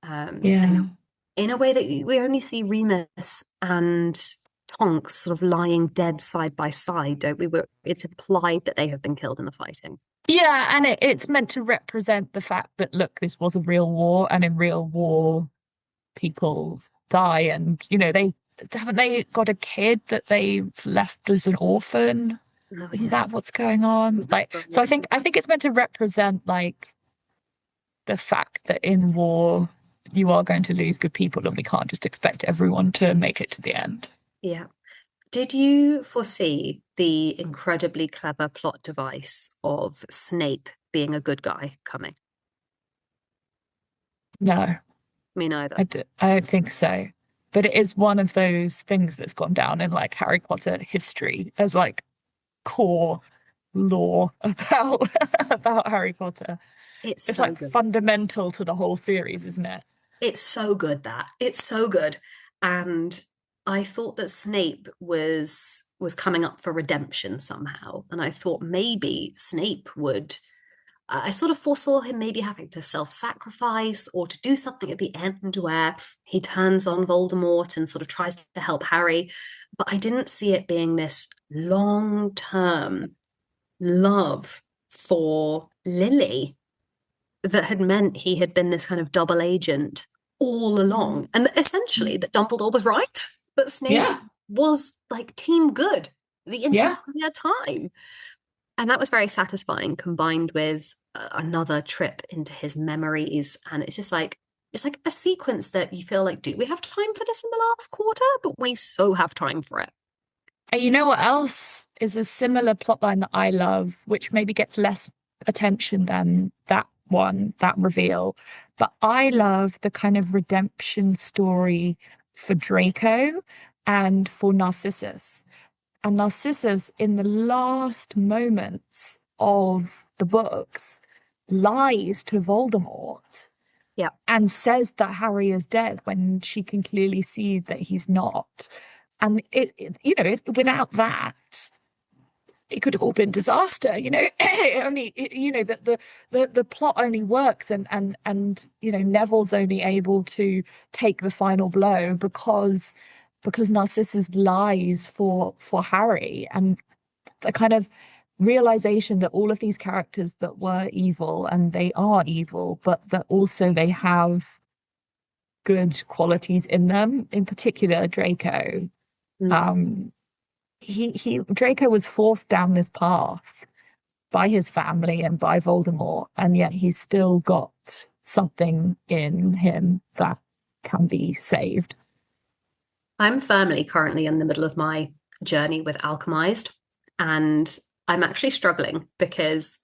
A: In a way that we only see Remus and Tonks sort of lying dead side by side, don't we? It's implied that they have been killed in the fighting.
B: Yeah, and it's meant to represent the fact that, look, this was a real war, and in real war, people die, and haven't they got a kid that they've left as an orphan? Isn't that what's going on? So I think it's meant to represent the fact that in war you are going to lose good people, and we can't just expect everyone to make it to the end.
A: Yeah. Did you foresee the incredibly clever plot device of Snape being a good guy coming?
B: No.
A: Me neither.
B: I don't think so. But it is one of those things that's gone down in Harry Potter history as core lore about Harry Potter.
A: It's
B: so
A: good.
B: Fundamental to the whole series, isn't it?
A: It's so good it's so good. And I thought that Snape was coming up for redemption somehow, and I thought maybe Snape would. I sort of foresaw him maybe having to self-sacrifice or to do something at the end where he turns on Voldemort and sort of tries to help Harry. But I didn't see it being this long-term love for Lily that had meant he had been this kind of double agent all along. And that essentially that Dumbledore was right, that Snape was team good the entire time. And that was very satisfying, combined with another trip into his memories. And it's just it's a sequence that you feel do we have time for this in the last quarter? But we so have time for it.
B: And you know what else is a similar plotline that I love, which maybe gets less attention than that reveal. But I love the kind of redemption story for Draco and for Narcissus. And Narcissus, in the last moments of the books, lies to Voldemort and says that Harry is dead when she can clearly see that he's not. And without that, it could have all been disaster. The plot only works, and Neville's only able to take the final blow because Narcissus lies for Harry, and the kind of realization that all of these characters that were evil, and they are evil, but that also they have good qualities in them, in particular Draco.
A: Mm.
B: um Draco was forced down this path by his family and by Voldemort, and yet he's still got something in him that can be saved.
A: I'm firmly currently in the middle of my journey with Alchemized, and I'm actually struggling because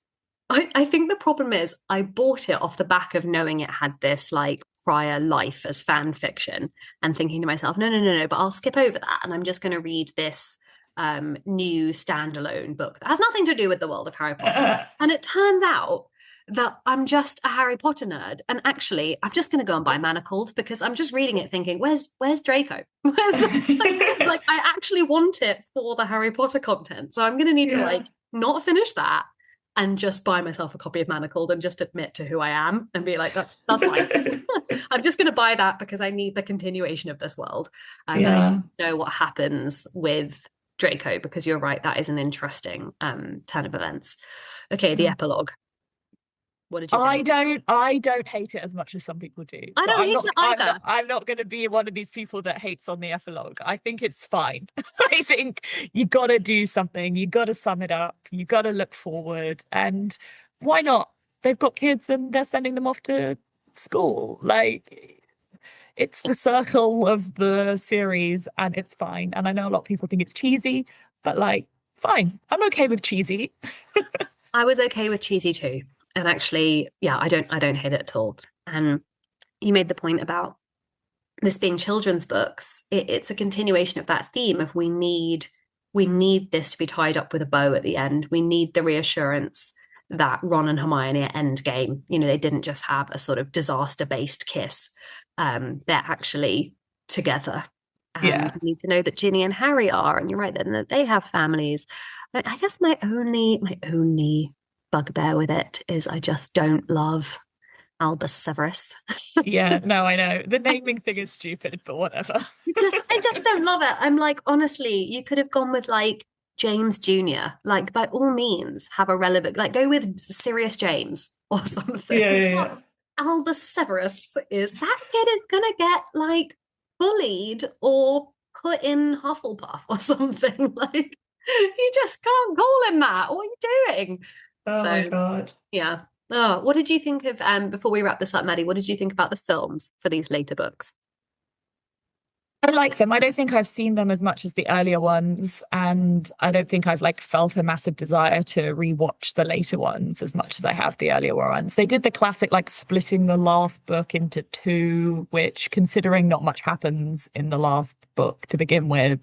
A: I think the problem is I bought it off the back of knowing it had this like prior life as fan fiction and thinking to myself, no, no, no, no, but I'll skip over that and I'm just going to read this new standalone book that has nothing to do with the world of Harry Potter. And it turns out that I'm just a Harry Potter nerd. And actually, I'm just going to go and buy Manacled because I'm just reading it thinking, where's Draco? Like, I actually want it for the Harry Potter content. So I'm going to need to like not finish that and just buy myself a copy of Manacled and just admit to who I am and be like, that's fine. I'm just going to buy that because I need the continuation of this world. And I know what happens with Draco, because you're right, that is an interesting turn of events. Okay, the epilogue. What did you think?
B: I don't hate it as much as some people do.
A: I
B: So
A: don't hate it either.
B: I'm not going to be one of these people that hates on the epilogue. I think it's fine. I think you got to do something. You got to sum it up. You got to look forward. And why not? They've got kids and they're sending them off to school. Like, it's the circle of the series and it's fine. And I know a lot of people think it's cheesy, but like, fine. I'm okay with cheesy.
A: I was okay with cheesy too. And actually, yeah, I don't hate it at all. And you made the point about this being children's books. It's a continuation of that theme of we need this to be tied up with a bow at the end. We need the reassurance that Ron and Hermione are endgame. They didn't just have a sort of disaster-based kiss. They're actually together. And we need to know that Ginny and Harry are, and you're right, that they have families. I guess my only bugbear with it is I just don't love Albus Severus.
B: Yeah, no, I know. The naming thing is stupid, but whatever.
A: I just don't love it. I'm like, honestly, you could have gone with like James Jr. Like, by all means, have a relevant, like go with Sirius James or something.
B: Yeah.
A: Albus Severus that kid is gonna get like bullied or put in Hufflepuff or something. Like, you just can't call him that. What are you doing?
B: Oh my God.
A: Yeah. Oh, what did you think of before we wrap this up, Maddie, what did you think about the films for these later books?
B: I like them. I don't think I've seen them as much as the earlier ones, and I don't think I've like felt a massive desire to rewatch the later ones as much as I have the earlier ones. They did the classic like splitting the last book into two, which, considering not much happens in the last book to begin with,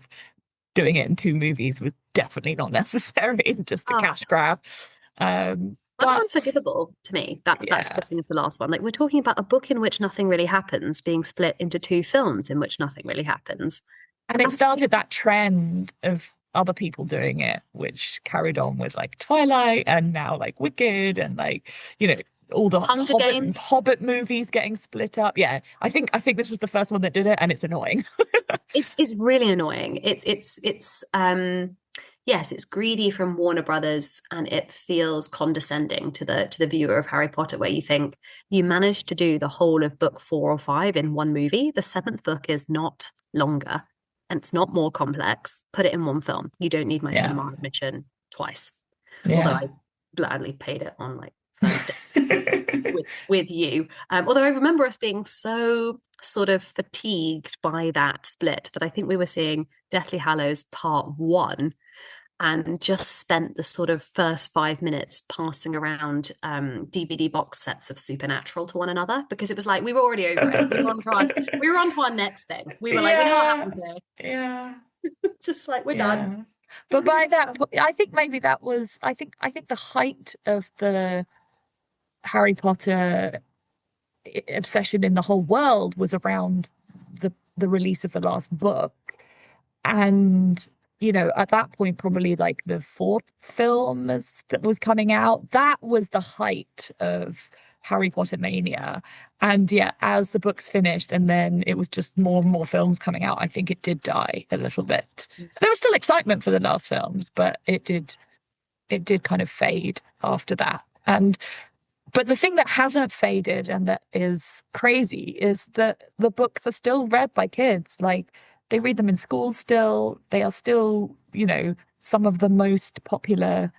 B: doing it in two movies was definitely not necessary, just a cash grab.
A: That's unforgivable to me, that splitting of the last one. Like, we're talking about a book in which nothing really happens being split into two films in which nothing really happens.
B: And it started that trend of other people doing it, which carried on with like Twilight and now like Wicked and like, all the Hobbit movies getting split up. Yeah, I think this was the first one that did it, and it's annoying.
A: It's really annoying. Yes, it's greedy from Warner Brothers, and it feels condescending to the viewer of Harry Potter, where you think you managed to do the whole of book 4 or 5 in one movie. The 7th book is not longer and it's not more complex. Put it in one film. You don't need my cinema admission twice. Although I gladly paid it on like Thursday with you. Although I remember us being so sort of fatigued by that split that I think we were seeing Deathly Hallows Part 1 and just spent the sort of first 5 minutes passing around DVD box sets of Supernatural to one another, because it was like we were already over it. We were on to our next thing. We were like, we know what happened here.
B: Yeah.
A: Just like, we're done.
B: But by that, I think maybe that was, I think the height of the Harry Potter obsession in the whole world was around the release of the last book. And, at that point, probably like the fourth film that was coming out, that was the height of Harry Potter mania. And yeah, as the books finished and then it was just more and more films coming out, I think it did die a little bit. There was still excitement for the last films, but it did kind of fade after that. But the thing that hasn't faded and that is crazy is that the books are still read by kids. Like, they read them in school still. They are still, some of the most popular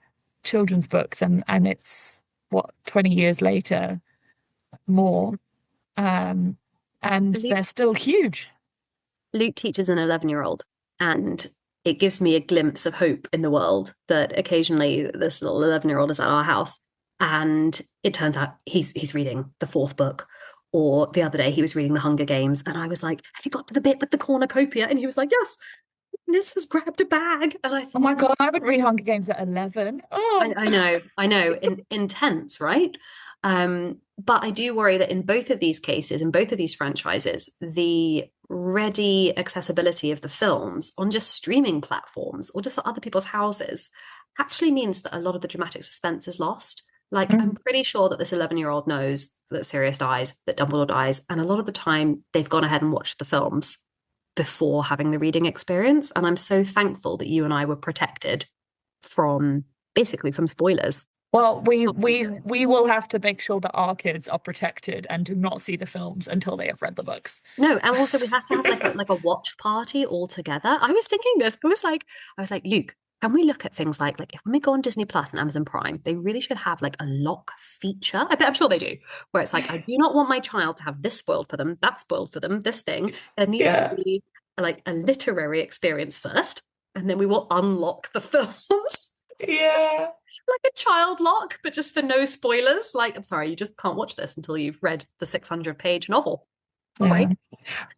B: children's books. And it's, 20 years later, more. And
A: Luke,
B: they're still huge.
A: Luke teaches an 11-year-old, and it gives me a glimpse of hope in the world that occasionally this little 11-year-old is at our house and it turns out he's reading the fourth book. Or the other day he was reading The Hunger Games and I was like, have you got to the bit with the cornucopia? And he was like, yes, Liz has grabbed a bag. And I thought,
B: oh my God, I would read Hunger Games at 11. Oh,
A: I know, intense, right? But I do worry that in both of these cases, in both of these franchises, the ready accessibility of the films on just streaming platforms or just at other people's houses actually means that a lot of the dramatic suspense is lost. Like, I'm pretty sure that this 11-year-old knows that Sirius dies, that Dumbledore dies, and a lot of the time they've gone ahead and watched the films before having the reading experience. And I'm so thankful that you and I were protected from spoilers.
B: Well, we will have to make sure that our kids are protected and do not see the films until they have read the books.
A: No, and also we have to have like a watch party all together. I was thinking this. I was like, Luke, can we look at things like if when we go on Disney Plus and Amazon Prime, they really should have like a lock feature. I'm sure they do, where it's like, I do not want my child to have this spoiled for them, that spoiled for them, this thing. There needs to be like a literary experience first, and then we will unlock the films.
B: Yeah.
A: Like a child lock, but just for no spoilers. Like, I'm sorry, you just can't watch this until you've read the 600-page novel. All right.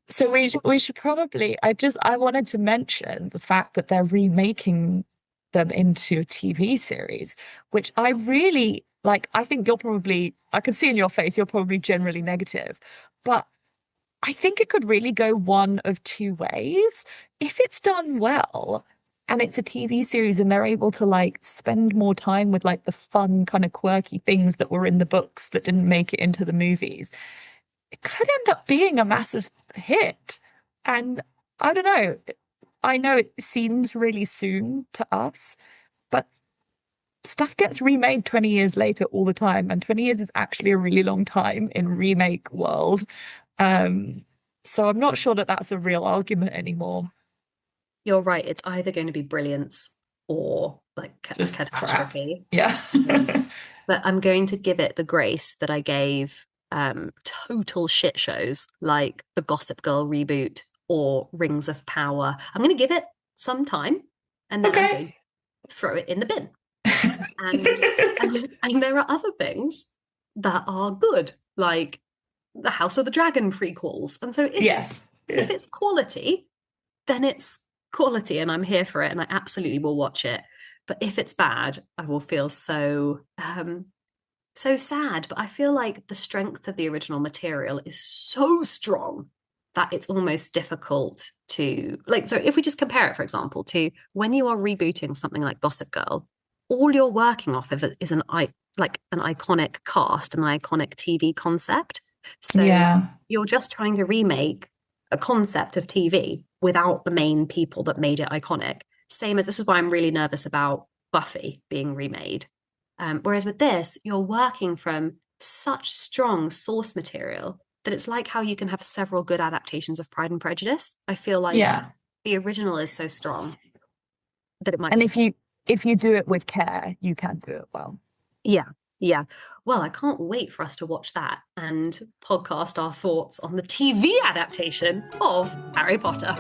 B: So we should probably, I wanted to mention the fact that they're remaking them into a TV series, which I really like. I think I can see in your face, you're probably generally negative, but I think it could really go one of two ways. If it's done well and it's a TV series and they're able to like spend more time with like the fun kind of quirky things that were in the books that didn't make it into the movies, it could end up being a massive hit. And I don't know. I know it seems really soon to us, but stuff gets remade 20 years later all the time. And 20 years is actually a really long time in remake world. So I'm not sure that that's a real argument anymore.
A: You're right. It's either going to be brilliance or like
B: Just
A: catastrophe.
B: Yeah.
A: But I'm going to give it the grace that I gave total shit shows like the Gossip Girl reboot or Rings of Power. I'm going to give it some time and then I'm going to throw it in the bin. and there are other things that are good, like the House of the Dragon prequels. And so if it's quality, then it's quality and I'm here for it and I absolutely will watch it. But if it's bad, I will feel so sad. But I feel like the strength of the original material is so strong that it's almost difficult to like. So if we just compare it, for example, to when you are rebooting something like Gossip Girl, all you're working off of is an iconic cast, an iconic TV concept. So you're just trying to remake a concept of TV without the main people that made it iconic. Same as this is why I'm really nervous about Buffy being remade. Whereas with this, you're working from such strong source material that it's like how you can have several good adaptations of Pride and Prejudice. I feel like the original is so strong that it might.
B: And if you do it with care, you can do it well.
A: Yeah. Well, I can't wait for us to watch that and podcast our thoughts on the TV adaptation of Harry Potter.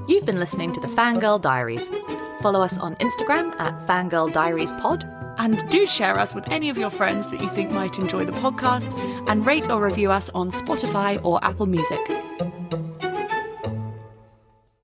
C: You've been listening to the Fangirl Diaries. Follow us on Instagram at Fangirl Diaries Pod.
B: And do share us with any of your friends that you think might enjoy the podcast.
C: And rate or review us on Spotify or Apple Music.